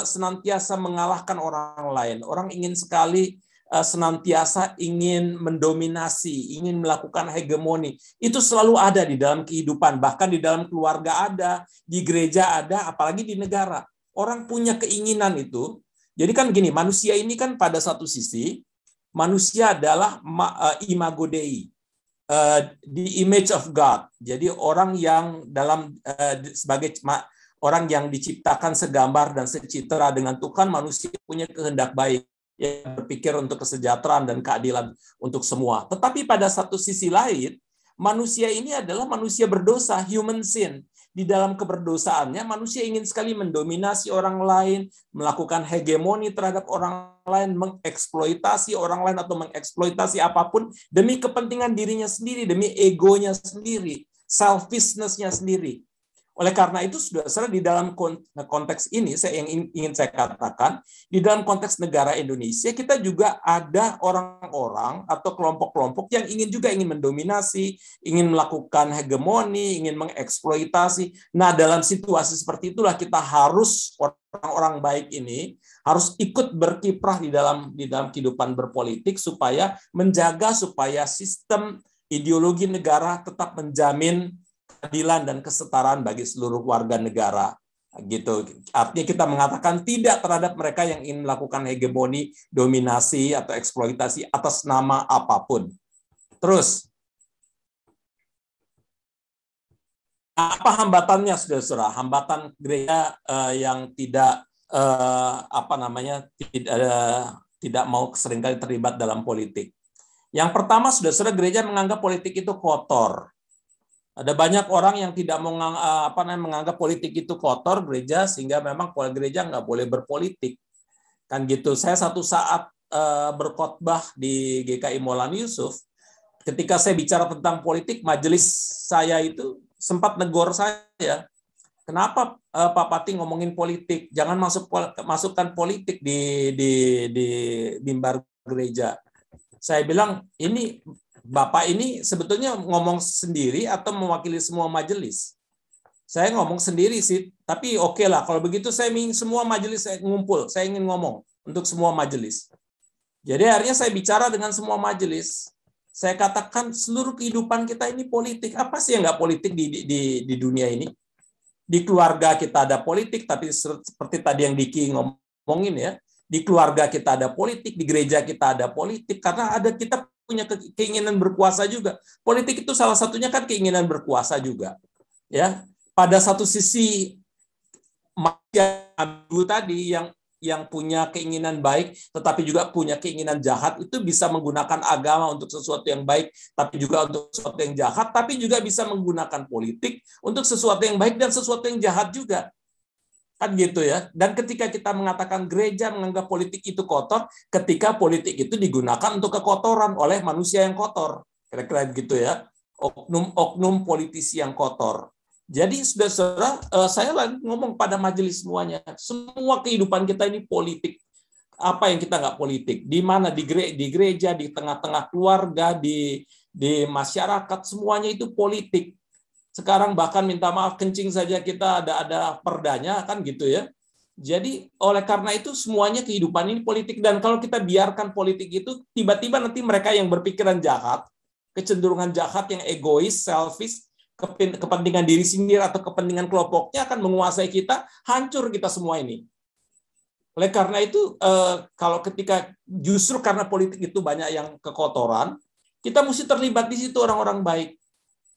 senantiasa mengalahkan orang lain. Orang ingin sekali senantiasa ingin mendominasi, ingin melakukan hegemoni. Itu selalu ada di dalam kehidupan, bahkan di dalam keluarga ada, di gereja ada, apalagi di negara. Orang punya keinginan itu. Jadi kan gini, manusia ini kan pada satu sisi, manusia adalah imago Dei, the image of God. Jadi orang yang sebagai orang yang diciptakan segambar dan secitra dengan Tuhan, manusia punya kehendak baik, yang berpikir untuk kesejahteraan dan keadilan untuk semua. Tetapi pada satu sisi lain, manusia ini adalah manusia berdosa, human sin. Di dalam keberdosaannya, manusia ingin sekali mendominasi orang lain, melakukan hegemoni terhadap orang lain, mengeksploitasi orang lain atau mengeksploitasi apapun demi kepentingan dirinya sendiri, demi egonya sendiri, selfishness-nya sendiri. Oleh karena itu, saudara, di dalam konteks ini, ingin saya katakan, di dalam konteks negara Indonesia, kita juga ada orang-orang atau kelompok-kelompok yang ingin mendominasi, ingin melakukan hegemoni, ingin mengeksploitasi. Nah, dalam situasi seperti itulah kita harus, orang-orang baik ini, harus ikut berkiprah di dalam kehidupan berpolitik, supaya menjaga supaya sistem ideologi negara tetap menjamin keadilan dan kesetaraan bagi seluruh warga negara, gitu. Artinya kita mengatakan tidak terhadap mereka yang ingin melakukan hegemoni, dominasi atau eksploitasi atas nama apapun. Terus, apa hambatannya, saudara-saudara? Hambatan gereja yang tidak tidak mau seringkali terlibat dalam politik. Yang pertama, saudara-saudara, gereja menganggap politik itu kotor. Ada banyak orang yang tidak menganggap politik itu kotor gereja, sehingga memang gereja nggak boleh berpolitik. Kan gitu. Saya satu saat berkhotbah di GKI Maulana Yusuf, ketika saya bicara tentang politik, majelis saya itu sempat negor saya. Kenapa Pak Pati ngomongin politik? Jangan masukkan politik di mimbar gereja. Saya bilang, ini Bapak ini sebetulnya ngomong sendiri atau mewakili semua majelis? Saya ngomong sendiri sih, tapi oke lah. Kalau begitu saya ingin semua majelis saya ngumpul. Saya ingin ngomong untuk semua majelis. Jadi akhirnya saya bicara dengan semua majelis. Saya katakan seluruh kehidupan kita ini politik. Apa sih yang nggak politik di dunia ini? Di keluarga kita ada politik, tapi seperti tadi yang Diki ngomongin ya, di keluarga kita ada politik, di gereja kita ada politik, karena kita punya keinginan berkuasa juga. Politik itu salah satunya kan keinginan berkuasa juga. Ya, pada satu sisi manusia tadi yang punya keinginan baik, tetapi juga punya keinginan jahat, itu bisa menggunakan agama untuk sesuatu yang baik, tapi juga untuk sesuatu yang jahat, tapi juga bisa menggunakan politik untuk sesuatu yang baik dan sesuatu yang jahat juga. Kan gitu ya. Dan ketika kita mengatakan gereja menganggap politik itu kotor, ketika politik itu digunakan untuk kekotoran oleh manusia yang kotor. Kira-kira gitu ya. Oknum politisi yang kotor. Jadi saudara, saya lagi ngomong pada majelis semuanya. Semua kehidupan kita ini politik. Apa yang kita nggak politik? Di mana? Di gereja, di tengah-tengah keluarga, di masyarakat, semuanya itu politik. Sekarang bahkan minta maaf kencing saja kita ada perdanya, kan gitu ya. Jadi oleh karena itu semuanya kehidupan ini politik. Dan kalau kita biarkan politik itu, tiba-tiba nanti mereka yang berpikiran jahat, kecenderungan jahat yang egois, selfish, kepentingan diri sendiri atau kepentingan kelompoknya akan menguasai kita, hancur kita semua ini. Oleh karena itu, kalau ketika justru karena politik itu banyak yang kekotoran, kita mesti terlibat di situ orang-orang baik.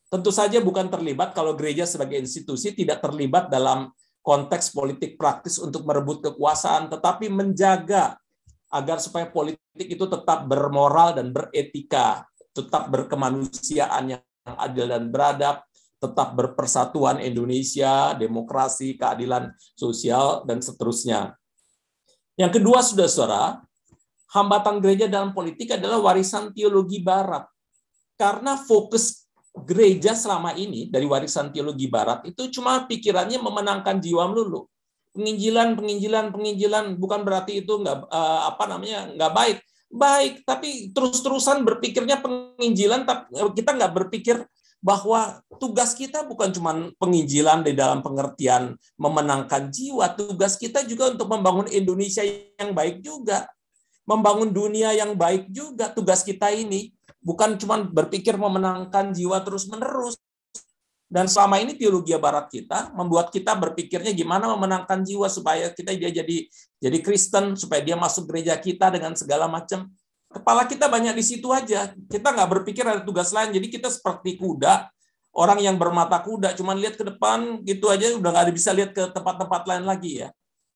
Tentu saja bukan terlibat kalau gereja sebagai institusi tidak terlibat dalam konteks politik praktis untuk merebut kekuasaan, tetapi menjaga agar supaya politik itu tetap bermoral dan beretika, tetap berkemanusiaan yang adil dan beradab, tetap berpersatuan Indonesia, demokrasi, keadilan sosial, dan seterusnya. Yang kedua, saudara-saudara, hambatan gereja dalam politik adalah warisan teologi Barat. Karena fokus gereja selama ini dari warisan teologi Barat itu cuma pikirannya memenangkan jiwa melulu. Penginjilan, bukan berarti itu nggak baik. Baik, tapi terus-terusan berpikirnya penginjilan, tapi kita nggak berpikir bahwa tugas kita bukan cuma penginjilan di dalam pengertian memenangkan jiwa, tugas kita juga untuk membangun Indonesia yang baik juga, membangun dunia yang baik juga. Tugas kita ini bukan cuma berpikir memenangkan jiwa terus-menerus. Dan selama ini teologi Barat kita membuat kita berpikirnya gimana memenangkan jiwa supaya kita dia jadi Kristen, supaya dia masuk gereja kita dengan segala macam. Kepala kita banyak di situ aja. Kita nggak berpikir ada tugas lain. Jadi kita seperti kuda, orang yang bermata kuda, cuma lihat ke depan gitu aja, udah nggak bisa lihat ke tempat-tempat lain lagi ya.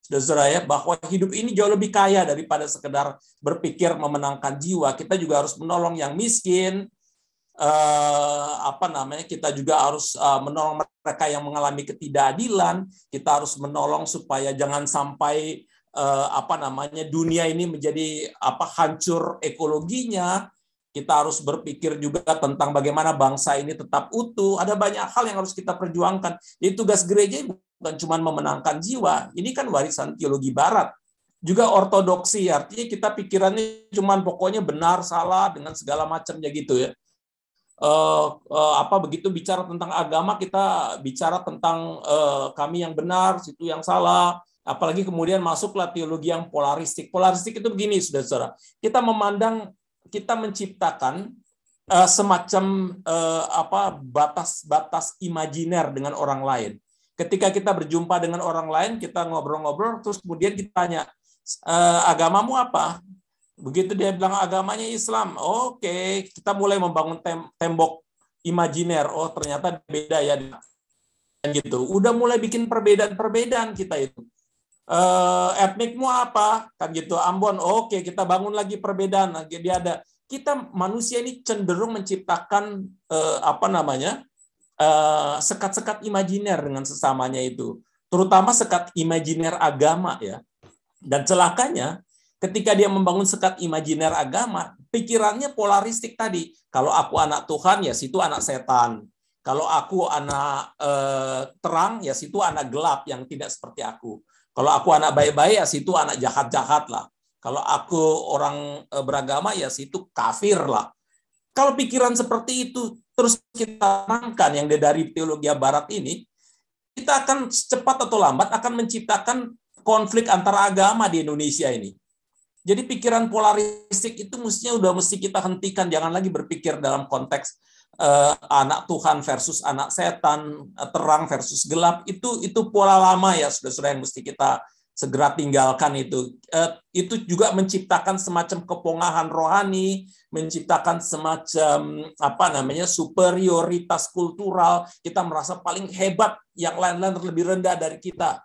Saudara ya, bahwa hidup ini jauh lebih kaya daripada sekedar berpikir memenangkan jiwa. Kita juga harus menolong yang miskin. Kita juga harus menolong mereka yang mengalami ketidakadilan. Kita harus menolong supaya jangan sampai dunia ini menjadi hancur ekologinya. Kita harus berpikir juga tentang bagaimana bangsa ini tetap utuh. Ada banyak hal yang harus kita perjuangkan. Jadi tugas gereja bukan cuma memenangkan jiwa. Ini kan warisan teologi Barat. Juga ortodoksi, artinya kita pikirannya cuma pokoknya benar salah dengan segala macamnya gitu ya. Begitu bicara tentang agama, kita bicara tentang kami yang benar, situ yang salah. Apalagi kemudian masuklah teologi yang polaristik. Polaristik itu begini, saudara-saudara. Kita menciptakan semacam batas-batas imajiner dengan orang lain. Ketika kita berjumpa dengan orang lain, kita ngobrol-ngobrol, terus kemudian kita tanya, agamamu apa? Begitu dia bilang agamanya Islam, oke, kita mulai membangun tembok imajiner. Oh, ternyata beda ya, dan gitu. Udah mulai bikin perbedaan-perbedaan kita itu. Etnikmu apa? Kan gitu. Ambon, oke, kita bangun lagi perbedaan. Dia ada. Kita manusia ini cenderung menciptakan sekat-sekat imajiner dengan sesamanya itu. Terutama sekat imajiner agama ya. Dan celakanya ketika dia membangun sekat imajiner agama, pikirannya polaristik tadi. Kalau aku anak Tuhan, ya situ anak setan. Kalau aku anak terang, ya situ anak gelap yang tidak seperti aku. Kalau aku anak baik-baik, ya situ anak jahat-jahat lah. Kalau aku orang beragama, ya situ kafir lah. Kalau pikiran seperti itu terus kita tanamkan yang dari teologi Barat ini, kita akan cepat atau lambat akan menciptakan konflik antara agama di Indonesia ini. Jadi pikiran polaristik itu mesti kita hentikan, jangan lagi berpikir dalam konteks anak Tuhan versus anak setan, terang versus gelap. Itu pola lama ya, saudara-saudara, yang mesti kita segera tinggalkan itu. Itu juga menciptakan semacam kepongahan rohani, menciptakan semacam superioritas kultural. Kita merasa paling hebat, yang lain-lain lebih rendah dari kita.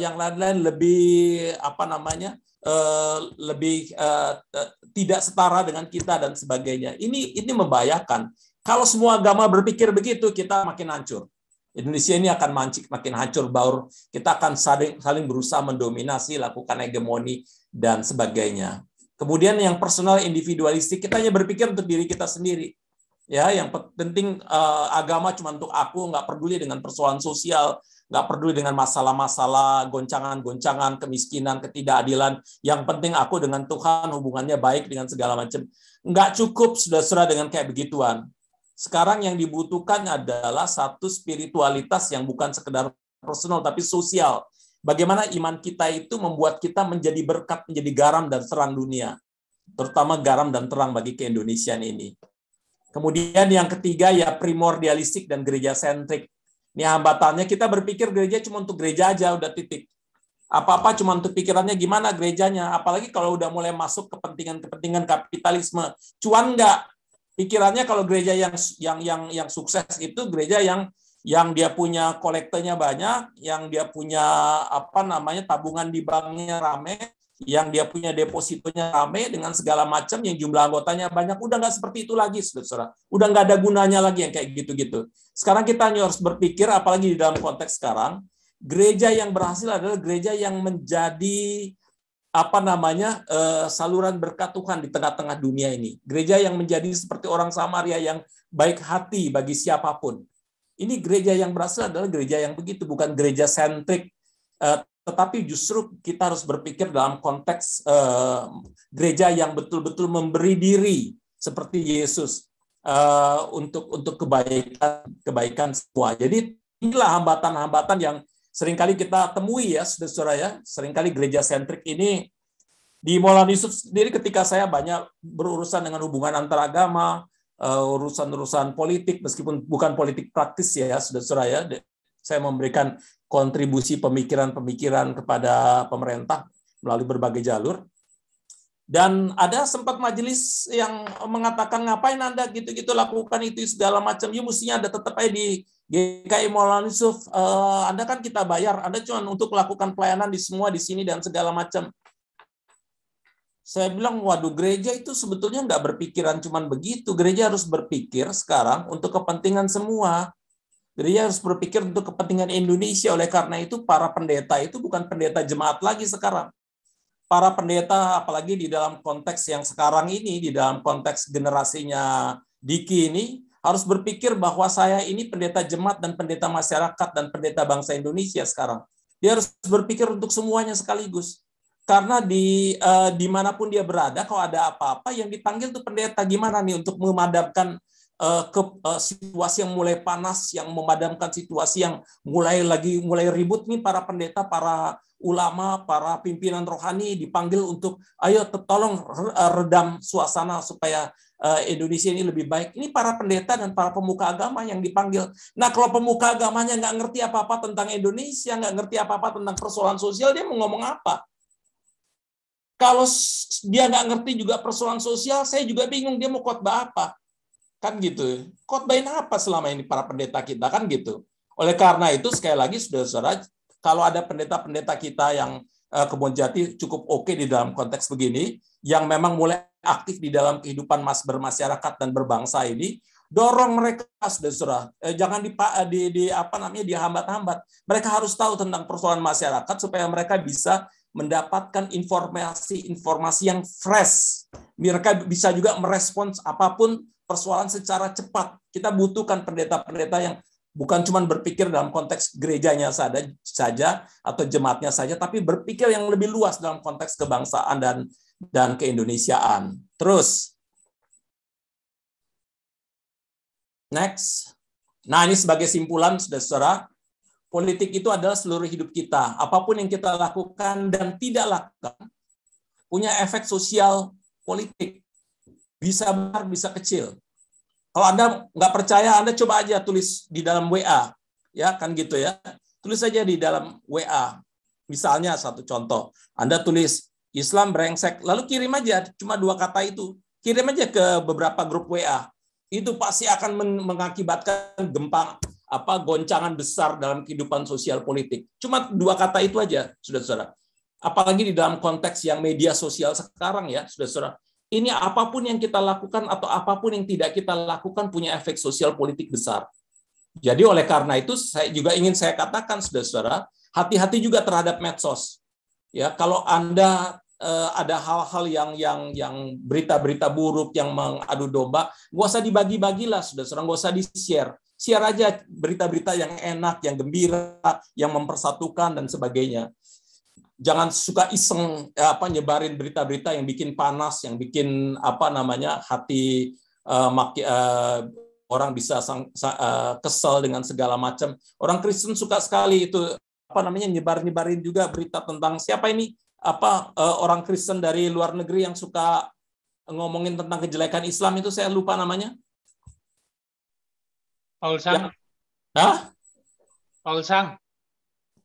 yang lain-lain lebih apa namanya lebih tidak setara dengan kita dan sebagainya. Ini membahayakan. Kalau semua agama berpikir begitu, kita makin hancur. Indonesia ini akan makin hancur baur. Kita akan saling berusaha mendominasi, lakukan hegemoni dan sebagainya. Kemudian yang personal individualistik, kita hanya berpikir untuk diri kita sendiri. Ya, yang penting agama cuma untuk aku, nggak peduli dengan persoalan sosial, nggak peduli dengan masalah-masalah, goncangan-goncangan, kemiskinan, ketidakadilan. Yang penting aku dengan Tuhan hubungannya baik dengan segala macam. Nggak cukup saudara-saudara dengan kayak begituan. Sekarang yang dibutuhkan adalah satu spiritualitas yang bukan sekedar personal tapi sosial. Bagaimana iman kita itu membuat kita menjadi berkat, menjadi garam dan terang dunia. Terutama garam dan terang bagi keindonesian ini. Kemudian yang ketiga ya primordialistik dan gereja sentrik. Ini hambatannya, kita berpikir gereja cuma untuk gereja aja, udah titik. Apa-apa cuma untuk pikirannya gimana gerejanya. Apalagi kalau udah mulai masuk kepentingan kapitalisme. Cuan nggak. Pikirannya kalau gereja yang sukses itu gereja yang dia punya kolektornya banyak, yang dia punya tabungan di banknya rame, yang dia punya depositonya rame dengan segala macam, yang jumlah anggotanya banyak. Udah nggak seperti itu lagi, saudara. Udah nggak ada gunanya lagi yang kayak gitu-gitu. Sekarang kita harus berpikir, apalagi di dalam konteks sekarang, gereja yang berhasil adalah gereja yang menjadi saluran berkat Tuhan di tengah-tengah dunia ini. Gereja yang menjadi seperti orang Samaria yang baik hati bagi siapapun. Ini gereja yang berhasil adalah gereja yang begitu, bukan gereja sentrik. Tetapi justru kita harus berpikir dalam konteks gereja yang betul-betul memberi diri seperti Yesus untuk kebaikan semua. Jadi inilah hambatan-hambatan yang seringkali kita temui ya, saudara ya. Seringkali gereja sentrik ini di Maulana Yusuf sendiri, ketika saya banyak berurusan dengan hubungan antaragama, urusan-urusan politik, meskipun bukan politik praktis ya, saudara ya. Saya memberikan kontribusi pemikiran-pemikiran kepada pemerintah melalui berbagai jalur. Dan ada sempat majelis yang mengatakan, ngapain Anda gitu-gitu lakukan itu segala macam. Ya mestinya ada tetap aja di GKI Maulana Yusuf. Anda kan kita bayar, Anda cuma untuk melakukan pelayanan di semua di sini dan segala macam. Saya bilang, waduh, gereja itu sebetulnya nggak berpikiran cuma begitu. Gereja harus berpikir sekarang untuk kepentingan semua. Gereja harus berpikir untuk kepentingan Indonesia. Oleh karena itu, para pendeta itu bukan pendeta jemaat lagi sekarang. Para pendeta, apalagi di dalam konteks yang sekarang ini, di dalam konteks generasinya Diki ini, harus berpikir bahwa saya ini pendeta jemaat dan pendeta masyarakat dan pendeta bangsa Indonesia sekarang. Dia harus berpikir untuk semuanya sekaligus. Karena dimanapun dia berada, kalau ada apa-apa, yang dipanggil itu pendeta. Gimana nih untuk memadamkan situasi yang mulai panas, yang memadamkan situasi yang mulai ribut nih, para pendeta, para ulama, para pimpinan rohani dipanggil untuk ayo tolong redam suasana supaya Indonesia ini lebih baik. Ini para pendeta dan para pemuka agama yang dipanggil. Nah, kalau pemuka agamanya nggak ngerti apa-apa tentang Indonesia, nggak ngerti apa-apa tentang persoalan sosial, dia mau ngomong apa? Kalau dia nggak ngerti juga persoalan sosial, saya juga bingung dia mau khotbah apa. Kan gitu. Khotbahin apa selama ini para pendeta kita, kan gitu. Oleh karena itu, sekali lagi, saudara-saudara, kalau ada pendeta-pendeta kita yang Kebon Jati cukup oke di dalam konteks begini, yang memang mulai aktif di dalam kehidupan bermasyarakat dan berbangsa ini, dorong mereka, saudara-saudara, jangan dihambat-hambat. Mereka harus tahu tentang persoalan masyarakat supaya mereka bisa mendapatkan informasi yang fresh. Mereka bisa juga merespons apapun persoalan secara cepat. Kita butuhkan pendeta-pendeta yang bukan cuma berpikir dalam konteks gerejanya saja atau jemaatnya saja, tapi berpikir yang lebih luas dalam konteks kebangsaan dan keindonesiaan. Terus, next. Nah, ini sebagai simpulan, saudara-saudara, politik itu adalah seluruh hidup kita. Apapun yang kita lakukan dan tidak lakukan, punya efek sosial politik. Bisa besar, bisa kecil. Kalau Anda nggak percaya, Anda coba aja tulis di dalam WA. Ya, kan gitu ya. Tulis aja di dalam WA. Misalnya, satu contoh. Anda tulis, Islam brengsek. Lalu kirim aja, cuma 2 kata itu. Kirim aja ke beberapa grup WA. Itu pasti akan mengakibatkan gempa goncangan besar dalam kehidupan sosial politik. Cuma 2 kata itu aja, saudara-saudara. Apalagi di dalam konteks yang media sosial sekarang ya, saudara-saudara. Ini apapun yang kita lakukan atau apapun yang tidak kita lakukan punya efek sosial politik besar. Jadi oleh karena itu saya juga ingin saya katakan, saudara-saudara, hati-hati juga terhadap medsos. Ya, kalau Anda ada hal-hal yang berita-berita buruk yang mengadu domba, nggak usah dibagi-bagilah, saudara-saudara, nggak usah di-share. Share aja berita-berita yang enak, yang gembira, yang mempersatukan dan sebagainya. Jangan suka iseng nyebarin berita-berita yang bikin panas, yang bikin hati orang bisa kesal dengan segala macam. Orang Kristen suka sekali itu nyebarin juga berita tentang siapa ini orang Kristen dari luar negeri yang suka ngomongin tentang kejelekan Islam itu, saya lupa namanya. Paul Sang. Hah? Paul Sang.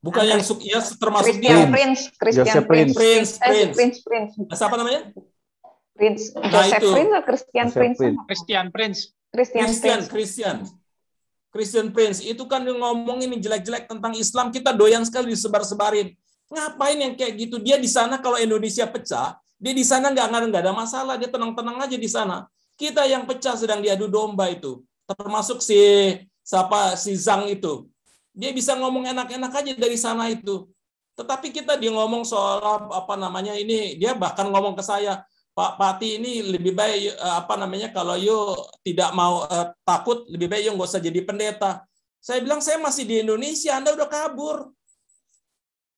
Bukan yang termasuk Christian dia. Prince. Joseph Prince. Prince. Siapa namanya? Prince. Nah, Joseph itu. Prince atau Christian Joseph Prince? Prince. Christian Prince. Christian Prince itu kan ngomongin jelek-jelek tentang Islam, kita doyan sekali disebar-sebarin. Ngapain yang kayak gitu? Dia di sana kalau Indonesia pecah, dia di sana nggak ada masalah, dia tenang-tenang aja di sana. Kita yang pecah sedang diadu domba itu, termasuk si Zhang itu. Dia bisa ngomong enak-enak aja dari sana itu. Tetapi kita dia ngomong soal ini, dia bahkan ngomong ke saya, Pak Pati, ini lebih baik kalau you tidak mau takut, lebih baik you nggak usah jadi pendeta. Saya bilang, saya masih di Indonesia, Anda udah kabur.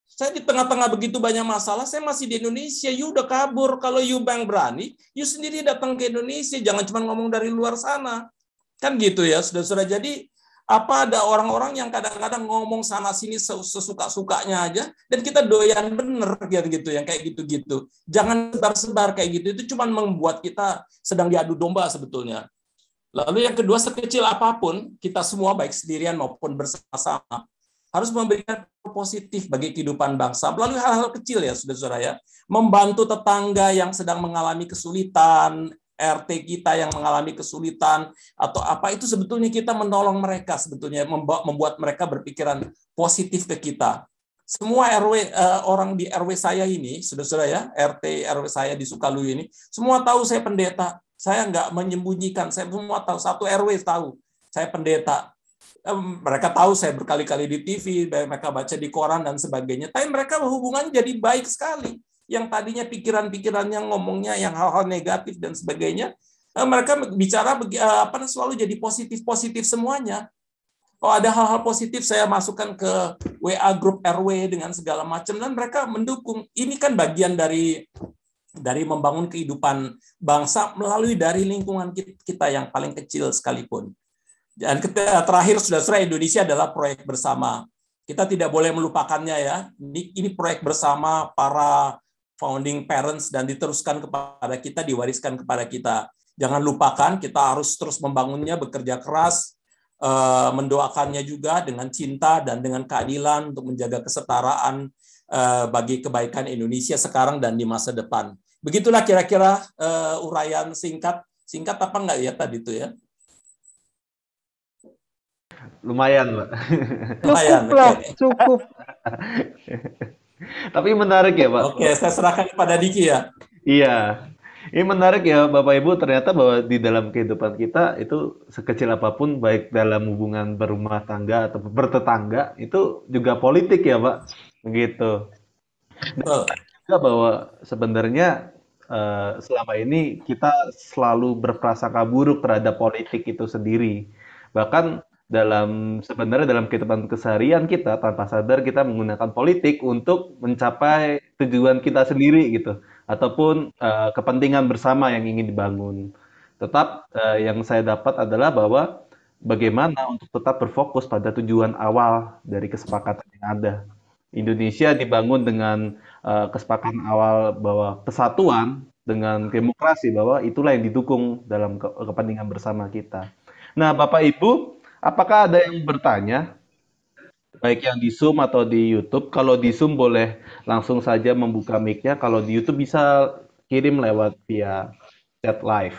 Saya di tengah-tengah begitu banyak masalah, saya masih di Indonesia, you udah kabur. Kalau you bang berani, you sendiri datang ke Indonesia, jangan cuma ngomong dari luar sana. Kan gitu ya, saudara-saudara. Jadi ada orang-orang yang kadang-kadang ngomong sana sini sesuka-sukanya aja, dan kita doyan bener gitu yang kayak gitu-gitu. Jangan sebar-sebar kayak gitu, itu cuma membuat kita sedang diadu domba sebetulnya. Lalu yang kedua, sekecil apapun kita semua baik sendirian maupun bersama-sama harus memberikan positif bagi kehidupan bangsa melalui hal-hal kecil ya, saudara-saudara ya. Membantu tetangga yang sedang mengalami kesulitan, RT kita yang mengalami kesulitan atau apa, itu sebetulnya kita menolong mereka, sebetulnya membuat mereka berpikiran positif ke kita. Semua orang di RW saya ini, saudara-saudara ya, RT RW saya di Sukaluyu ini, semua tahu saya pendeta. Saya nggak menyembunyikan, saya semua tahu, satu RW tahu saya pendeta. Mereka tahu saya berkali-kali di TV, mereka baca di koran dan sebagainya. Tapi mereka hubungannya jadi baik sekali. Yang tadinya pikiran-pikirannya ngomongnya yang hal-hal negatif dan sebagainya, mereka bicara selalu jadi positif semuanya. Oh, ada hal-hal positif, saya masukkan ke WA grup RW dengan segala macam, dan mereka mendukung. Ini kan bagian dari membangun kehidupan bangsa melalui dari lingkungan kita yang paling kecil sekalipun. Dan terakhir, saudara-saudara, Indonesia adalah proyek bersama. Kita tidak boleh melupakannya ya. Ini proyek bersama para founding parents dan diteruskan kepada kita, diwariskan kepada kita. Jangan lupakan, kita harus terus membangunnya, bekerja keras, mendoakannya juga dengan cinta dan dengan keadilan untuk menjaga kesetaraan bagi kebaikan Indonesia sekarang dan di masa depan. Begitulah kira-kira uraian singkat. Singkat apa enggak ya tadi itu ya? Lumayan, Pak. Lumayan. Cukup. Tapi menarik ya, Pak. Oke, saya serahkan kepada Diki ya. Iya. Ini menarik ya, Bapak Ibu, ternyata bahwa di dalam kehidupan kita itu sekecil apapun, baik dalam hubungan berumah tangga atau bertetangga, itu juga politik ya, Pak. Begitu. Betul. Juga bahwa sebenarnya selama ini kita selalu berprasangka buruk terhadap politik itu sendiri. Bahkan sebenarnya dalam kehidupan keseharian kita tanpa sadar kita menggunakan politik untuk mencapai tujuan kita sendiri gitu, ataupun kepentingan bersama yang ingin dibangun. Tetap yang saya dapat adalah bahwa bagaimana untuk tetap berfokus pada tujuan awal dari kesepakatan yang ada. Indonesia dibangun dengan kesepakatan awal bahwa kesatuan dengan demokrasi, bahwa itulah yang didukung dalam kepentingan bersama kita. Nah, Bapak Ibu, apakah ada yang bertanya, baik yang di Zoom atau di YouTube? Kalau di Zoom boleh langsung saja membuka mic-nya, kalau di YouTube bisa kirim lewat via chat live.